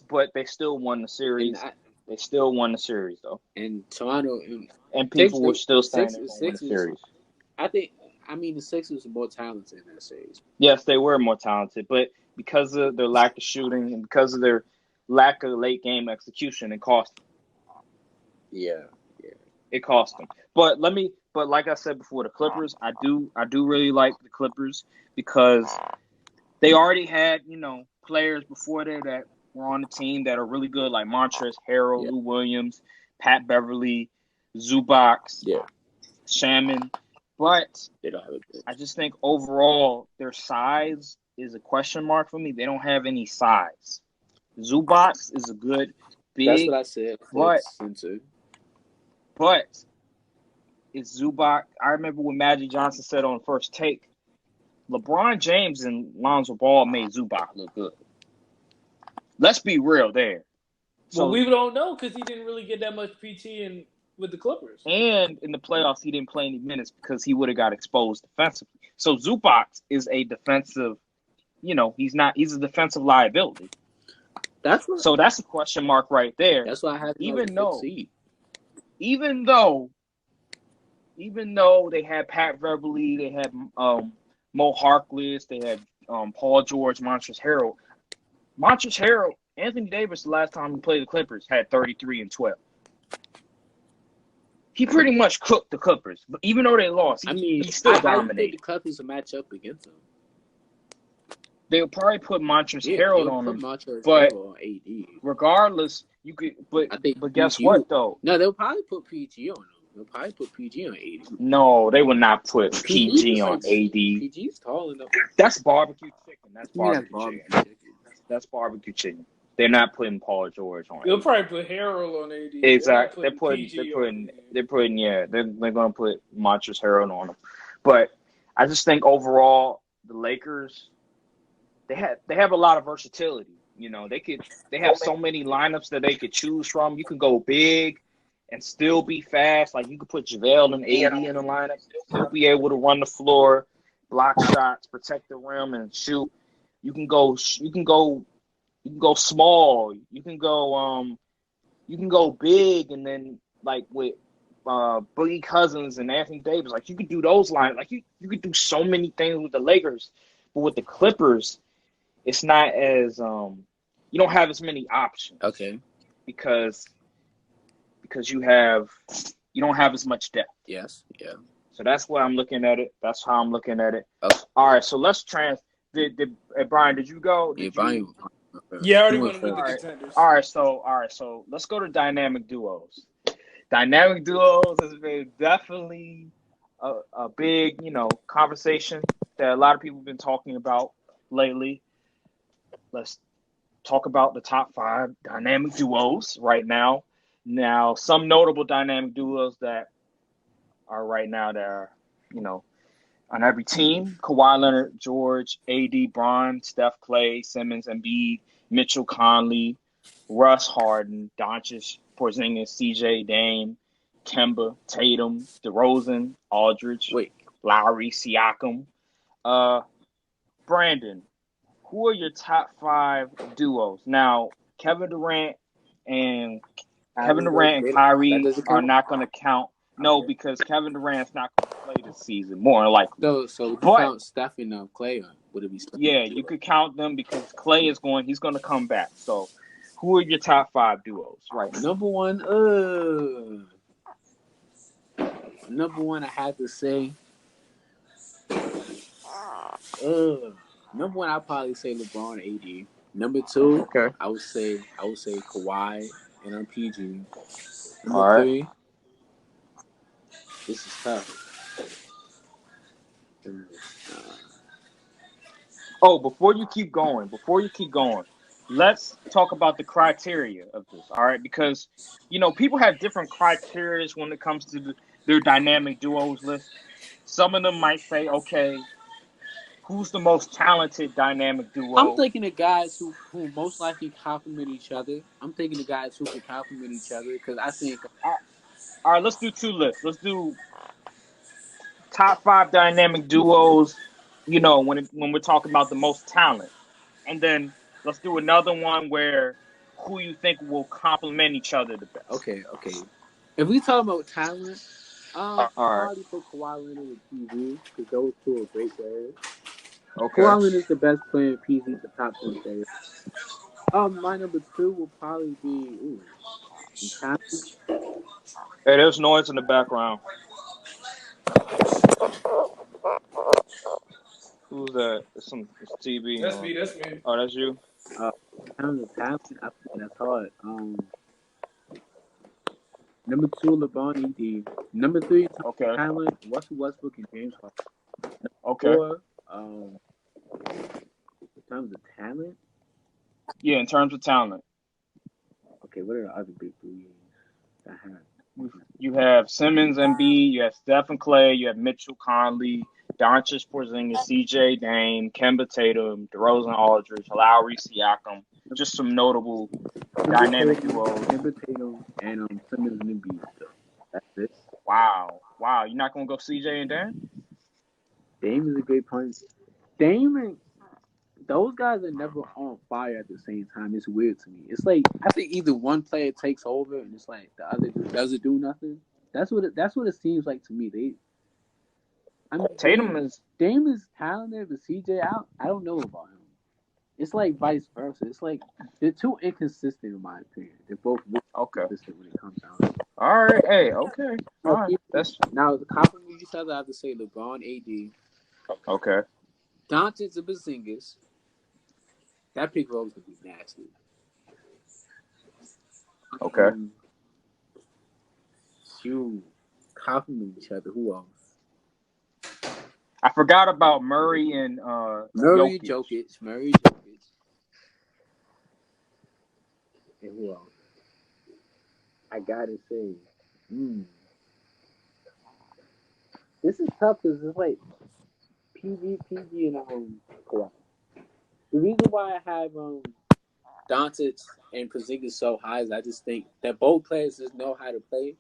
but they still won the series. They still won the series, though. And Toronto and people were still saying they won the series. The Sixers were more talented in that series. Yes, they were more talented, but because of their lack of shooting and because of their lack of late game execution, it cost them. Yeah. It cost them. But like I said before, the Clippers, I do really like the Clippers because they already had, players before there that were on the team that are really good, like Montrezl Harrell, Lou Williams, Pat Beverly, Zubac, Shaman. But they don't have a I just think overall their size is a question mark for me. They don't have any size. Zubac is a good big. That's what I said. But it's Zubac. I remember when Magic Johnson said on First Take LeBron James and Lonzo Ball made Zubac look good. Let's be real there. Well, So, we don't know because he didn't really get that much PT with the Clippers. and in the playoffs, he didn't play any minutes because he would have got exposed defensively. So Zubac is a defensive, he's a defensive liability. So that's a question mark right there. That's why I have even no though, seed. even though they had Pat Beverly, they had Mo Harkless, they had Paul George, Montrezl Harrell. Montrezl Harrell, Anthony Davis, the last time he played the Clippers, had 33 and 12. He pretty much cooked the Clippers, but even though they lost, he still dominated. I think the Clippers will match up against him. They'll probably put Montrezl Harrell on him, but on AD. Regardless, you could. But guess what though? No, they'll probably put PG on him. They'll probably put PG on AD. No, they would not put PG on AD. PG's tall enough. That's barbecue chicken. That's barbecue chicken. That's barbecue chicken. They're not putting Paul George on. They'll probably put Harrell on AD. Exactly. They're putting. They're gonna put Montrezl Harrell on them. But I just think overall the Lakers, they have a lot of versatility. They have so many lineups that they could choose from. You can go big and still be fast. Like you could put JaVale and AD in the lineup. They'll be able to run the floor, block shots, protect the rim, and shoot. You can go small. You can go big, and then like with Boogie Cousins and Anthony Davis, like you could do those lines. Like you could do so many things with the Lakers, but with the Clippers, it's not as you don't have as many options. Okay. Because you don't have as much depth. Yes. Yeah. So that's why I'm looking at it. That's how I'm looking at it. Okay. All right. So let's Brian, did you go? Brian. Yeah, I already went with the contenders. All right. So let's go to dynamic duos. Dynamic duos has been definitely a big, conversation that a lot of people have been talking about lately. Let's talk about the top 5 dynamic duos right now. Now, some notable dynamic duos that are right now that are, on every team: Kawhi Leonard, George, AD, Bron, Steph, Clay, Simmons, Embiid, Mitchell, Conley, Russ, Harden, Doncic, Porzingis, CJ, Dame, Kemba, Tatum, DeRozan, Aldridge, Lowry, Siakam. Brandon, who are your top 5 duos? Now, Kevin Durant and Kyrie are not going to count. No, because Kevin Durant's not going to play this season, more likely. So we can count Steph and Clay on. Would it be Steph? Yeah, you could count them because Clay he's going to come back. So, who are your top 5 duos right now? Number one, I had to say. Number one, I'd probably say LeBron, AD. Number 2, I would say Kawhi and PG. Number 3, this is tough. Before you keep going, let's talk about the criteria of this, all right? Because, people have different criteria when it comes to their dynamic duos list. Some of them might say, okay, who's the most talented dynamic duo? I'm thinking of guys who most likely complement each other. I'm thinking of guys who can complement each other because I think. All right, let's do 2 lists. Let's do top 5 dynamic duos, when we're talking about the most talent. And then let's do another one where who you think will complement each other the best. Okay. If we talk about talent, all probably put Kawhi Leonard and PG because those 2 are great players. Okay. Kawhi Leonard is the best player in PG, the top 10 player. My number 2 will probably be talent. Hey, there's noise in the background. Who's that? It's TV. That's me. Oh, that's you? Talent, I think that's hard. Number 2, LeBron, AD. Number 3, talent, Russell Westbrook and James Harden. Okay. 4, in terms of talent? Yeah, in terms of talent. Okay, what are the other big 3 I have? You have Simmons, Embiid, you have Steph and Clay, you have Mitchell, Conley, Doncic, Porzingis, CJ, Dame, Kemba Tatum, DeRozan, Aldridge, Lowry, Siakam. Just some notable dynamic duos. Kemba Tatum and Simmons and Embiid. So that's it. Wow. You're not gonna go CJ and Dame? Dame is a great point. Dame and those guys are never on fire at the same time. It's weird to me. It's like I think either one player takes over and it's like the other doesn't do nothing. That's what it seems like to me. Dame is talented, but CJ I don't know about him. It's like vice versa. It's like they're too inconsistent in my opinion. They're both really inconsistent when it comes down. All right, hey, okay, all right. That's now the compliment each other. I have to say LeBron, AD, okay. Doncic and Porzingis. That pick roll is gonna be nasty. Okay. You compliment each other. Who else? I forgot about Murray and Jokic. And who else? I gotta say, this is tough because it's like PG, and Kawhi. The reason why I have Doncic and Porzingis so high is I just think that both players just know how to play.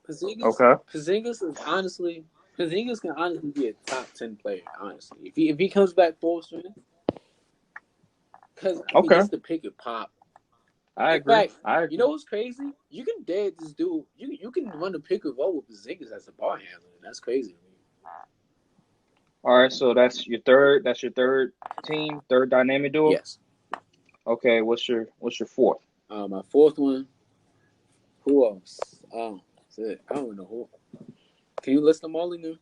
Porzingis can honestly be a top 10 player. Honestly, if he comes back full strength, because it's the pick and pop. I agree. You know what's crazy? You can dare this dude. You can run the pick and roll with Porzingis as a ball handler. That's crazy. All right, so that's your third. That's your third team, third dynamic duo. Yes. Okay, what's your fourth? My fourth one. Who else? That's it. I don't know who. Can you list them all in there?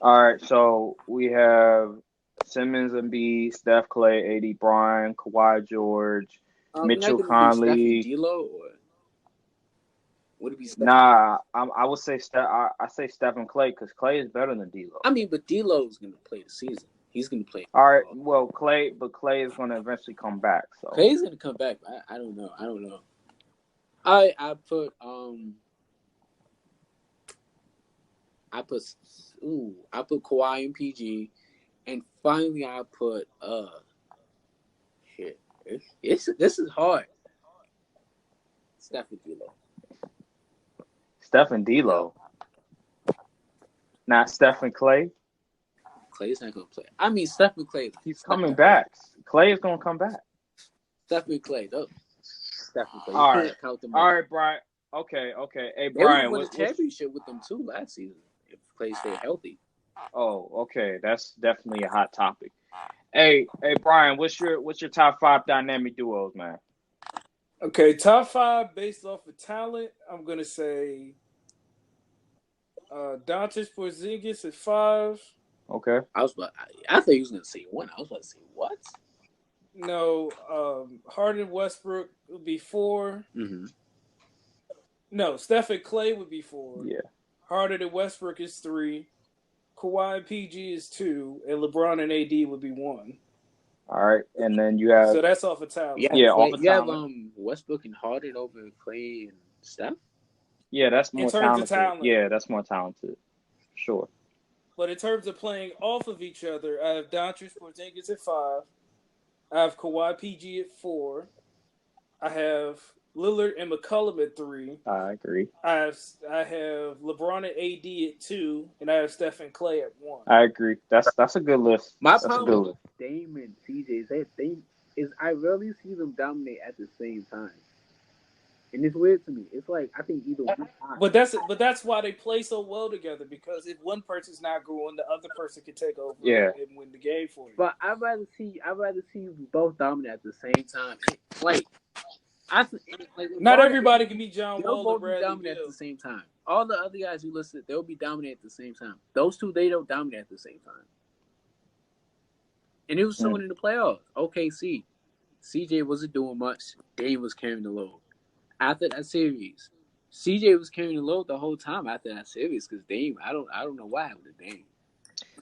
All right, so we have Simmons and B, Steph, Clay, AD, Bryant, Kawhi, George, Mitchell, Conley. D'Lo, or would it be Steph? Nah, I would say Steph. I say Steph and Clay because Clay is better than D'Lo. I mean, but D'Lo's going to play the season. He's going to play. All right, well, Clay is going to eventually come back. So Clay's going to come back. I don't know. I put Kawhi and PG, and finally I put shit. This is hard. Steph and D'Lo. Steph and D'Lo. Not Steph and Clay. Clay's not going to play. I mean, Steph and Clay. He's coming back. Clay is going to come back. Steph and Clay. Though. Steph and Clay. All right, Brian. Okay. Hey, Brian. They won a championship with them too last season if Clay stayed healthy. Oh, okay. That's definitely a hot topic. Hey, Brian. What's your top 5 dynamic duos, man? Okay, top 5 based off of talent. I'm gonna say Doncic, Porzingis at 5. Okay. I thought he was gonna say 1. I was about to say what? No, Harden, Westbrook would be 4. Mm-hmm. No, Steph and Clay would be 4. Yeah. Harden and Westbrook is 3. Kawhi and PG is 2, and LeBron and AD would be 1. All right, and then you have. So that's off of talent. Yeah, off of talent. You have Westbrook and Harden over Clay and Steph. Yeah, that's more in terms of talent. Yeah, that's more talented. Sure. But in terms of playing off of each other, I have Doncic, Porzingis at 5. I have Kawhi, PG at 4. I have Lillard and McCollum at 3. I agree. I have LeBron and AD at 2, and I have Steph and Clay at 1. I agree. That's a good list. My problem with Dame and CJ is I rarely see them dominate at the same time, and it's weird to me. It's like I think either one. But that's why they play so well together, because if one person's not going, the other person can take over and win the game for you. But I'd rather see you both dominate at the same time. Not everybody can be John Wall. They'll both be dominate at the same time. All the other guys you listed, they'll be dominant at the same time. Those two, they don't dominate at the same time. And it was someone in the playoffs. OKC. CJ wasn't doing much. Dame was carrying the load. After that series, CJ was carrying the load the whole time after that series because Dame, I don't know what happened to Dame.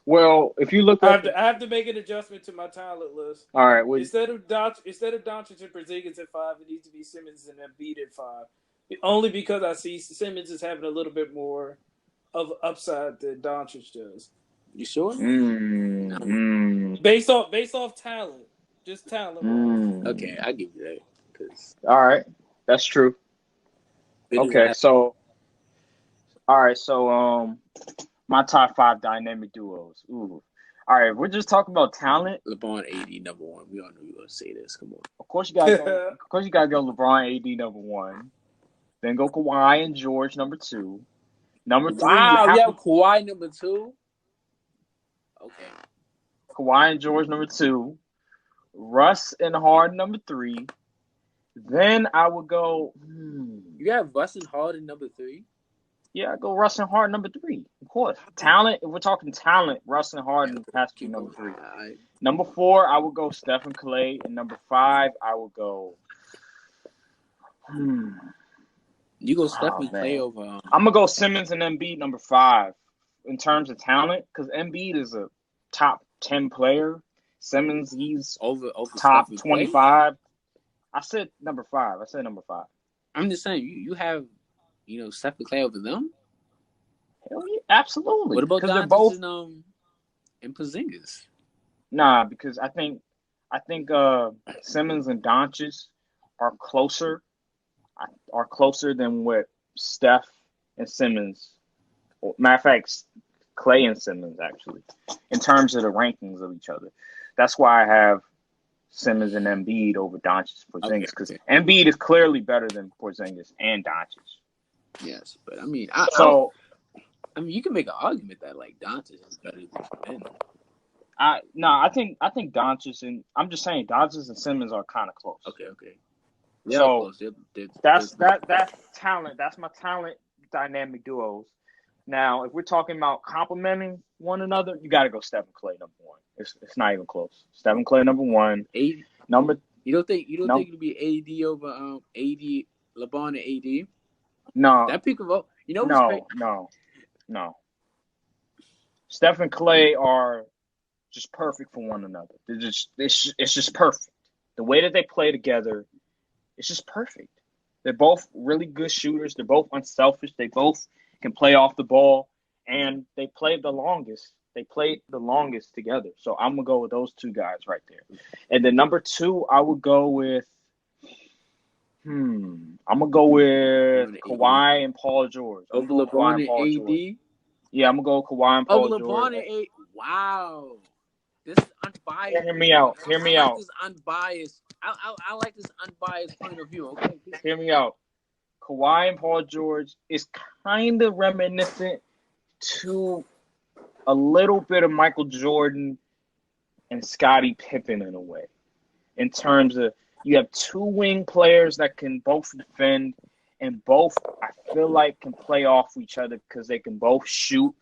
Well, if you look at I have to make an adjustment to my talent list. All right. Well, instead of Doncic and Porzingis at 5, it needs to be Simmons and Embiid at 5. Only because I see Simmons is having a little bit more of upside than Doncic does. You sure? Based off talent, just talent. Okay, I give you that. Cause All right, that's true. it doesn't Okay, have so all right, so my top five dynamic duos. Ooh. All right, we're just talking about talent. LeBron AD number one. We all knew you were gonna say this. Come on. Of course, you gotta go. Of course, you gotta go. LeBron, AD number one. Then go Kawhi and George number two. Number three, you Wow, have you to have Kawhi number two. Okay. Kawhi and George number two. Russ and Harden number three. Then I would go. You have Russ and Harden number three. Yeah, I go Russ and Harden number three. Of course, talent. If we're talking talent, Russ and Harden has to be number three. Number four, I would go Steph and Clay, and number five, I would go. You go Steph and Clay over. I'm gonna go Simmons and Embiid number five in terms of talent, because Embiid is a top 10 player. Simmons, he's over top Steph 25. I said number five. I'm just saying you have, Steph and Clay over them. Hell yeah, absolutely. What about they're both and Porzingis? Nah, because I think Simmons and Doncic are closer than what Steph and Simmons. Matter of fact, Clay and Simmons actually, in terms of the rankings of each other. That's why I have Simmons and Embiid over Doncic and Porzingis, because Embiid is clearly better than Porzingis and Doncic. Yes, but I mean, you can make an argument that like Doncic is better than Ben. I think Doncic and I'm just saying Doncic and Simmons are kind of close. Okay. Yeah, so that's talent. That's my talent dynamic duos. Now, if we're talking about complementing one another, you got to go Steph and Clay number one. It's not even close. Steph and Clay number one. You don't think it'll be AD over AD LeBron and AD? No. That pick of all. No. Steph and Clay are just perfect for one another. It's just perfect. The way that they play together, it's just perfect. They're both really good shooters. They're both unselfish. They both can play off the ball, and they played the longest. They played the longest together. So I'm gonna go with those two guys right there. And then number two, I would go with. I'm gonna go with Kawhi and Paul George. Over LeBron and AD. Yeah, I'm gonna go with Kawhi and Paul George. Over LeBron and AD. Wow, this is unbiased. Hear me out. This unbiased. I like this unbiased point of view. Okay, hear me out. Kawhi and Paul George is kind of reminiscent to a little bit of Michael Jordan and Scottie Pippen in a way, in terms of you have two wing players that can both defend and both, I feel like, can play off each other because they can both shoot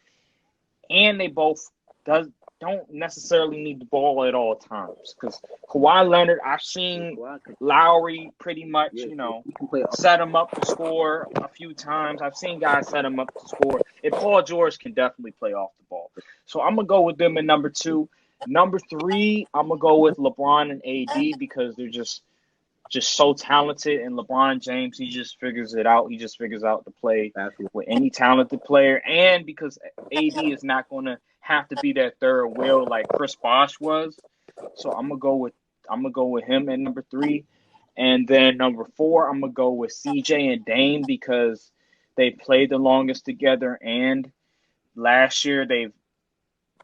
and they both don't necessarily need the ball at all times. Because Kawhi Leonard, I've seen Lowry pretty much, set him up to score a few times. I've seen guys set him up to score. And Paul George can definitely play off the ball. So I'm going to go with them at number two. Number three, I'm going to go with LeBron and AD because they're just so talented. And LeBron James, he just figures it out. He just figures out to play with any talented player. And because AD is not going to have to be that third wheel like Chris Bosh was. So I'm gonna go with him at number three. And then number four, I'm gonna go with CJ and Dame because they played the longest together, and last year they've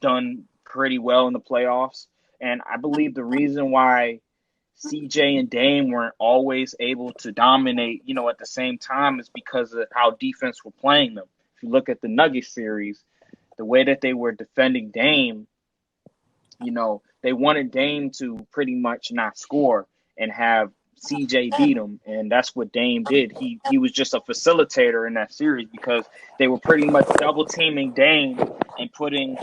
done pretty well in the playoffs. And I believe the reason why CJ and Dame weren't always able to dominate, at the same time is because of how defense were playing them. If you look at the Nuggets series, the way that they were defending Dame, they wanted Dame to pretty much not score and have CJ beat him, and that's what Dame did. He was just a facilitator in that series because they were pretty much double teaming Dame and putting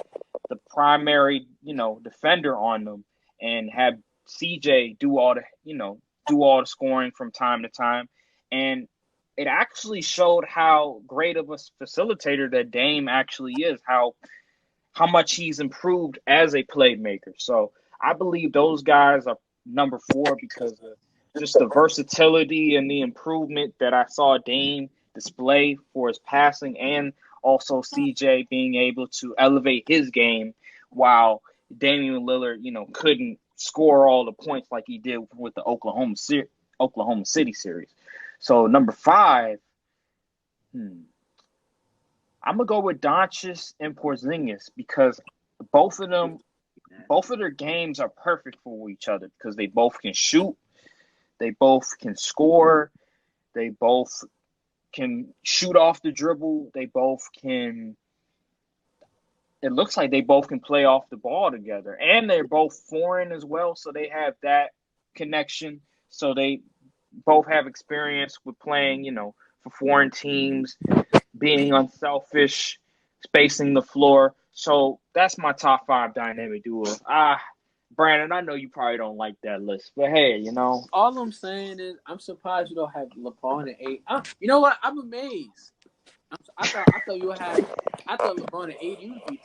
the primary, defender on them and have CJ do all the scoring from time to time. And it actually showed how great of a facilitator that Dame actually is, how much he's improved as a playmaker. So I believe those guys are number four because of just the versatility and the improvement that I saw Dame display for his passing and Also, CJ being able to elevate his game while Damian Lillard, couldn't score all the points like he did with the Oklahoma City series. So number 5, I'm gonna go with Doncic and Porzingis because both of their games are perfect for each other because they both can shoot, they both can score, they both can shoot off the dribble, they both can. It looks like they both can play off the ball together, and they're both foreign as well, so they have that connection. So they both have experience with playing, for foreign teams, being unselfish, spacing the floor. So that's my top 5 dynamic duo. Brandon, I know you probably don't like that list, but hey, All I'm saying is I'm surprised you don't have LeBron at 8. You know what? I'm amazed. I thought you would have. I thought LeBron at 8, you would be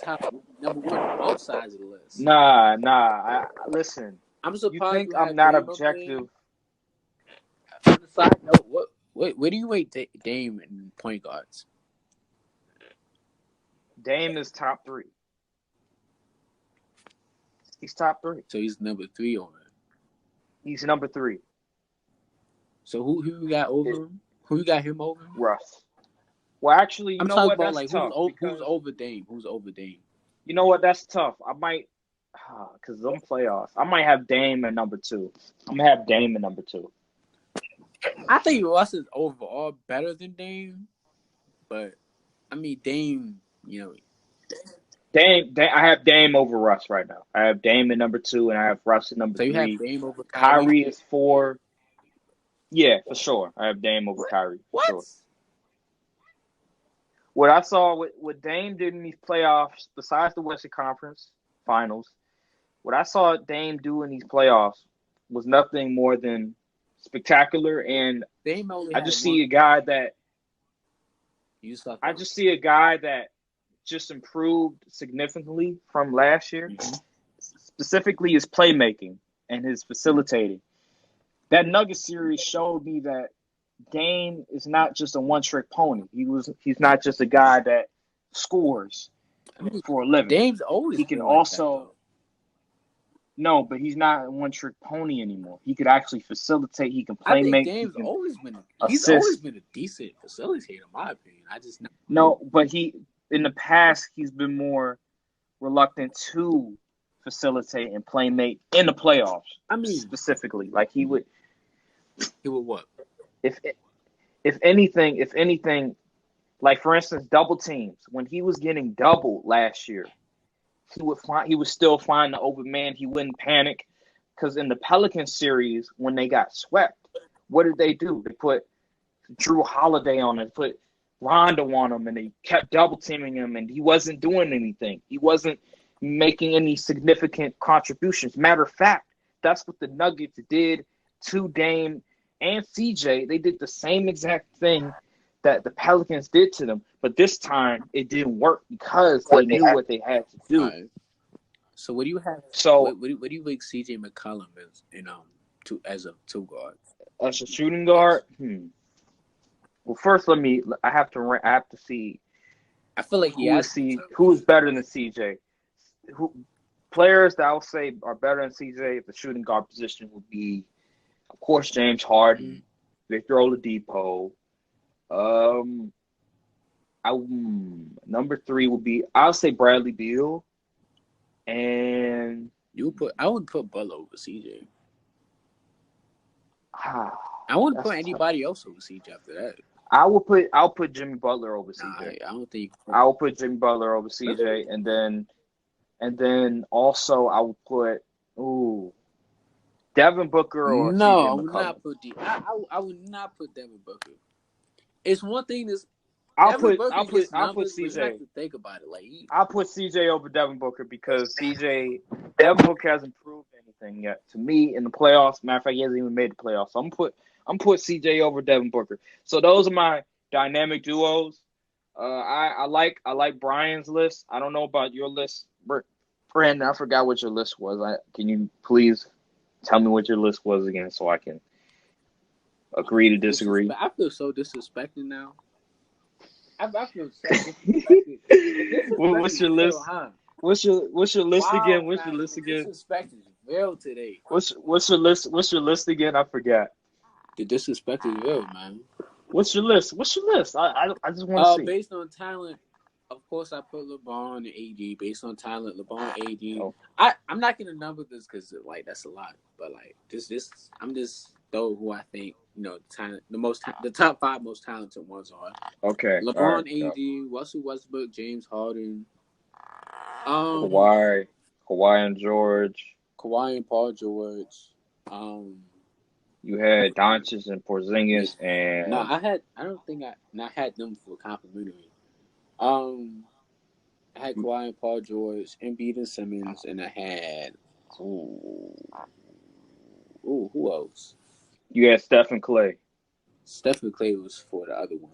number 1 on both sides of the list. Nah. Listen, I'm surprised you think you I'm have not Dame objective? On the side note, where do you rate Dame in point guards? Dame is top 3. He's top 3. So he's number 3 on it. He's number 3. So who you got over him? Who you got him over? Russ. Well, actually, you I'm know talking what? about That's like tough. who's over Dame? Who's over Dame? You know what? That's tough. I might, because them playoffs. I might have Dame at number 2. I'm gonna have Dame at number 2. I think Russ is overall better than Dame, but I mean Dame, Dame. I have Dame over Russ right now. I have Dame at number 2, and I have Russ at number so 3. you have Dame over Kyrie is 4. Yeah, for sure. I have Dame over Kyrie. What? Sure. What I saw what Dame did in these playoffs, besides the Western Conference Finals, what I saw Dame do in these playoffs was nothing more than spectacular. And Dame only I just see a guy that just improved significantly from last year, specifically his playmaking and his facilitating. That Nuggets series showed me that Dame is not just a one-trick pony. He's not just a guy that scores for a living. Dame's always he can been also no, but he's not a one-trick pony anymore. He could actually facilitate. He can play make. Dame's always been a decent facilitator, in my opinion. But in the past he's been more reluctant to facilitate and play make in the playoffs. I mean, specifically, like he would what? If anything, like for instance, double teams. When he was getting doubled last year, he would still find the open man. He wouldn't panic because in the Pelicans series, when they got swept, what did they do? They put Drew Holiday on it, put Rondo on him, and they kept double teaming him, and he wasn't doing anything. He wasn't making any significant contributions. Matter of fact, that's what the Nuggets did to Dame and CJ. They did the same exact thing that the Pelicans did to them, but this time it didn't work because they knew what they had to do. Right. So what do you have? So what do you think CJ McCollum is? As a 2 guard, as a shooting guard. Well, first I have to see. I feel like who's better than CJ. Players that I would say are better than CJ at the shooting guard position would be, of course, James Harden, Victor Oladipo. Number 3 would be, I'll say Bradley Beal, and I would put Butler over CJ. I wouldn't put anybody else over CJ after that. I'll put Jimmy Butler over CJ. I don't think I will put Jimmy Butler over CJ, and then also I would put Devin Booker or CJ I would McCollum. not put I would not put Devin Booker. It's one thing that's I'll put CJ. You have to think about it. I'll put CJ over Devin Booker because Devin Booker hasn't proved anything yet to me in the playoffs. Matter of fact, he hasn't even made the playoffs. So I'm put CJ over Devin Booker. So those are my dynamic duos. I like Brian's list. I don't know about your list, Brandon. I forgot what your list was. Can you please tell me what your list was again so I can agree to disagree? I feel so disrespected now. I feel so disrespected. What's your list? What's your list again? What's your list again? Disrespect is real today. What's your list? What's your list again? I forgot. The disrespect is real, man. What's your list? I just want to see. Based on talent, of course, I put LeBron and AD. Based on talent, LeBron, AD. Oh. I'm not gonna number this because like that's a lot, but like I'm just though who I think talent the top 5 most talented ones are. Okay. LeBron, AD, Russell Westbrook, James Harden, Kawhi and George. Kawhi and Paul George. You had Doncic and Porzingis and no, I don't think I had them for complimentary. I had Kawhi and Paul George, Embiid and Simmons, and I had who else? You had Steph and Clay. Stephen Clay was for the other one.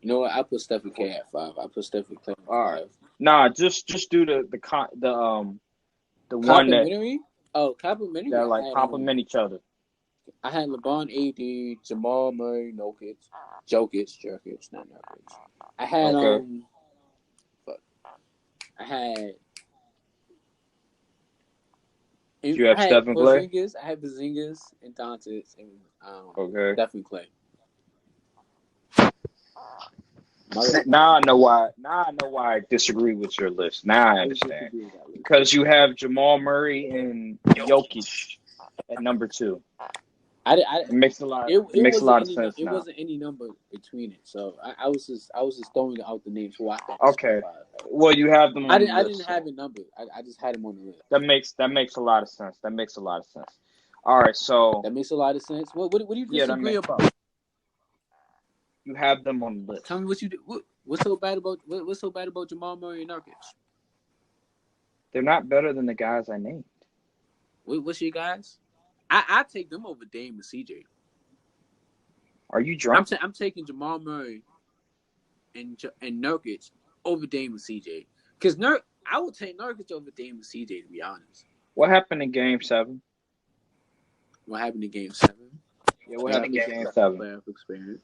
You know what? I put Stephen Clay at 5. I put Stephen Clay at 5. All right. Nah, just do the one that complimentary. That like complement each other. I had LeBron, AD, Jamal Murray, Jokic, not Nurkic. I had I had. You have Stephen Clay? I had Porzingis and Doncic and Stephen Clay. Now I know why I disagree with your list. Now I understand. Because you have Jamal Murray and Jokic at number 2. It makes a lot of sense now. It wasn't any number between it, so I was just throwing out the names who I thought. Okay. Well, you have them. I didn't have it numbered. I just had them on the list. That makes a lot of sense. All right, so that makes a lot of sense. What do you disagree about? You have them on the list. Tell me what you do. What's so bad about Jamal Murray and Nurkic? They're not better than the guys I named. What's your guys? I take them over Dame and CJ. Are you drunk? I'm taking Jamal Murray and Nurkic over Dame and CJ. Because I would take Nurkic over Dame and CJ, to be honest. What happened in Game 7? What happened in Game 7? Yeah, what happened in Game 7? Playoff experience.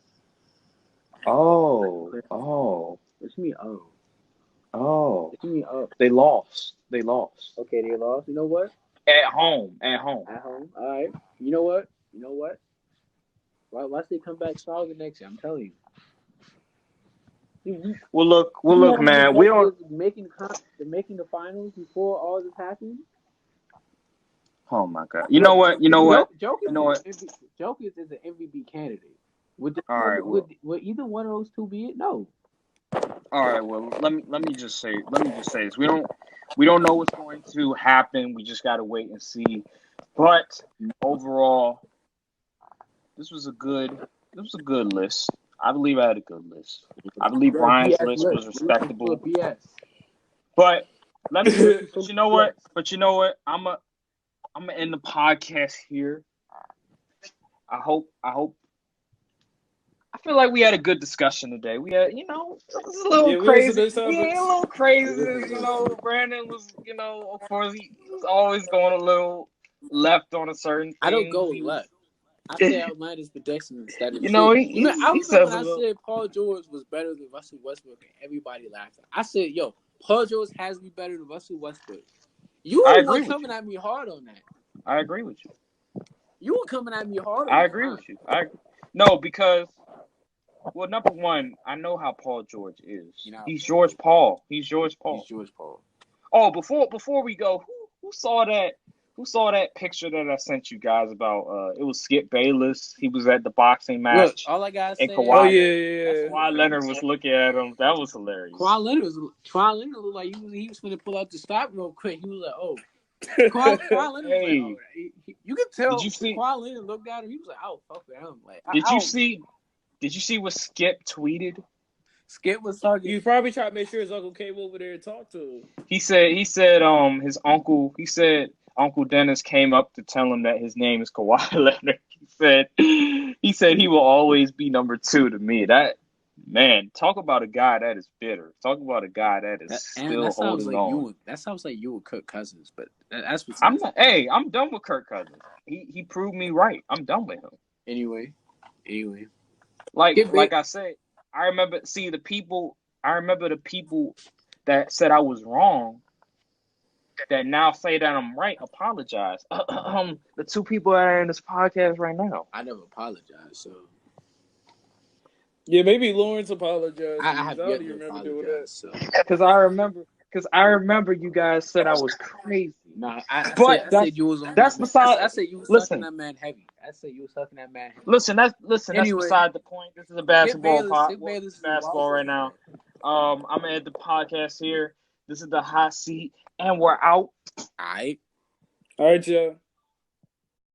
Oh. What you mean, Oh. What you mean, oh? They lost. Okay, they lost. You know what? At home. All right. You know what? Watch they come back stronger next year. I'm telling you. Well, look, man. We don't making the finals before all this happened. Oh my God! You know what? Jokic is an MVP candidate. Would either one of those two be it? No. All right. Well, let me just say this. We don't know what's going to happen. We just got to wait and see. But overall, this was a good list. I believe I had a good list. I believe Brian's list was respectable. But you know what? I'm gonna end the podcast here. I feel like we had a good discussion today. We had, it was a little crazy. A little crazy. Brandon was, of course, he was always going a little left on a certain thing. I don't go left. I say outlandish predictions instead of I said Paul George was better than Russell Westbrook, and everybody laughed. I said, Paul George has to be better than Russell Westbrook. You were coming at me hard on that. I agree with you. You were coming at me hard on I agree with you. No, because, well, number one, I know how Paul George is. He's George Paul. Oh, before we go, who saw that? Who saw that picture that I sent you guys about? It was Skip Bayless. He was at the boxing match. Look, all I gotta say. Kawhi, Kawhi Leonard was looking at him. That was hilarious. Kawhi Leonard looked like he was going to pull out the stop real quick. He was like, "Oh." Kawhi Leonard was like, oh. You can tell. Kawhi Leonard looked at him. He was like, "Oh, fuck it." I'm like, Did you see what Skip tweeted? Skip was talking. You probably tried to make sure his uncle came over there and talked to him. He said his uncle. He said Uncle Dennis came up to tell him that his name is Kawhi Leonard. He said he will always be number 2 to me. That man, talk about a guy that is bitter. Talk about a guy that is still holding on. That sounds like you with Kirk Cousins, but that's what I'm done with Kirk Cousins. He proved me right. I'm done with him. Anyway. Like I said, I remember. See, I remember the people that said I was wrong. That now say that I'm right. Apologize. The two people that are in this podcast right now. I never apologized, so Yeah, maybe Lawrence apologized. I I have don't yet even to remember doing apologize. that. So Because I remember you guys said I was crazy. nah, I But said you was on that's that man. beside. I said you was sucking Listen, that man heavy. I said you was sucking that man heavy. That's Anyway, beside the point. This is a hit basketball Bayless. pot. Hit Well, Bayless is a wild basketball boy. right now. I'm gonna end the podcast here. This is the hot seat, and we're out. All right. All right, y'all.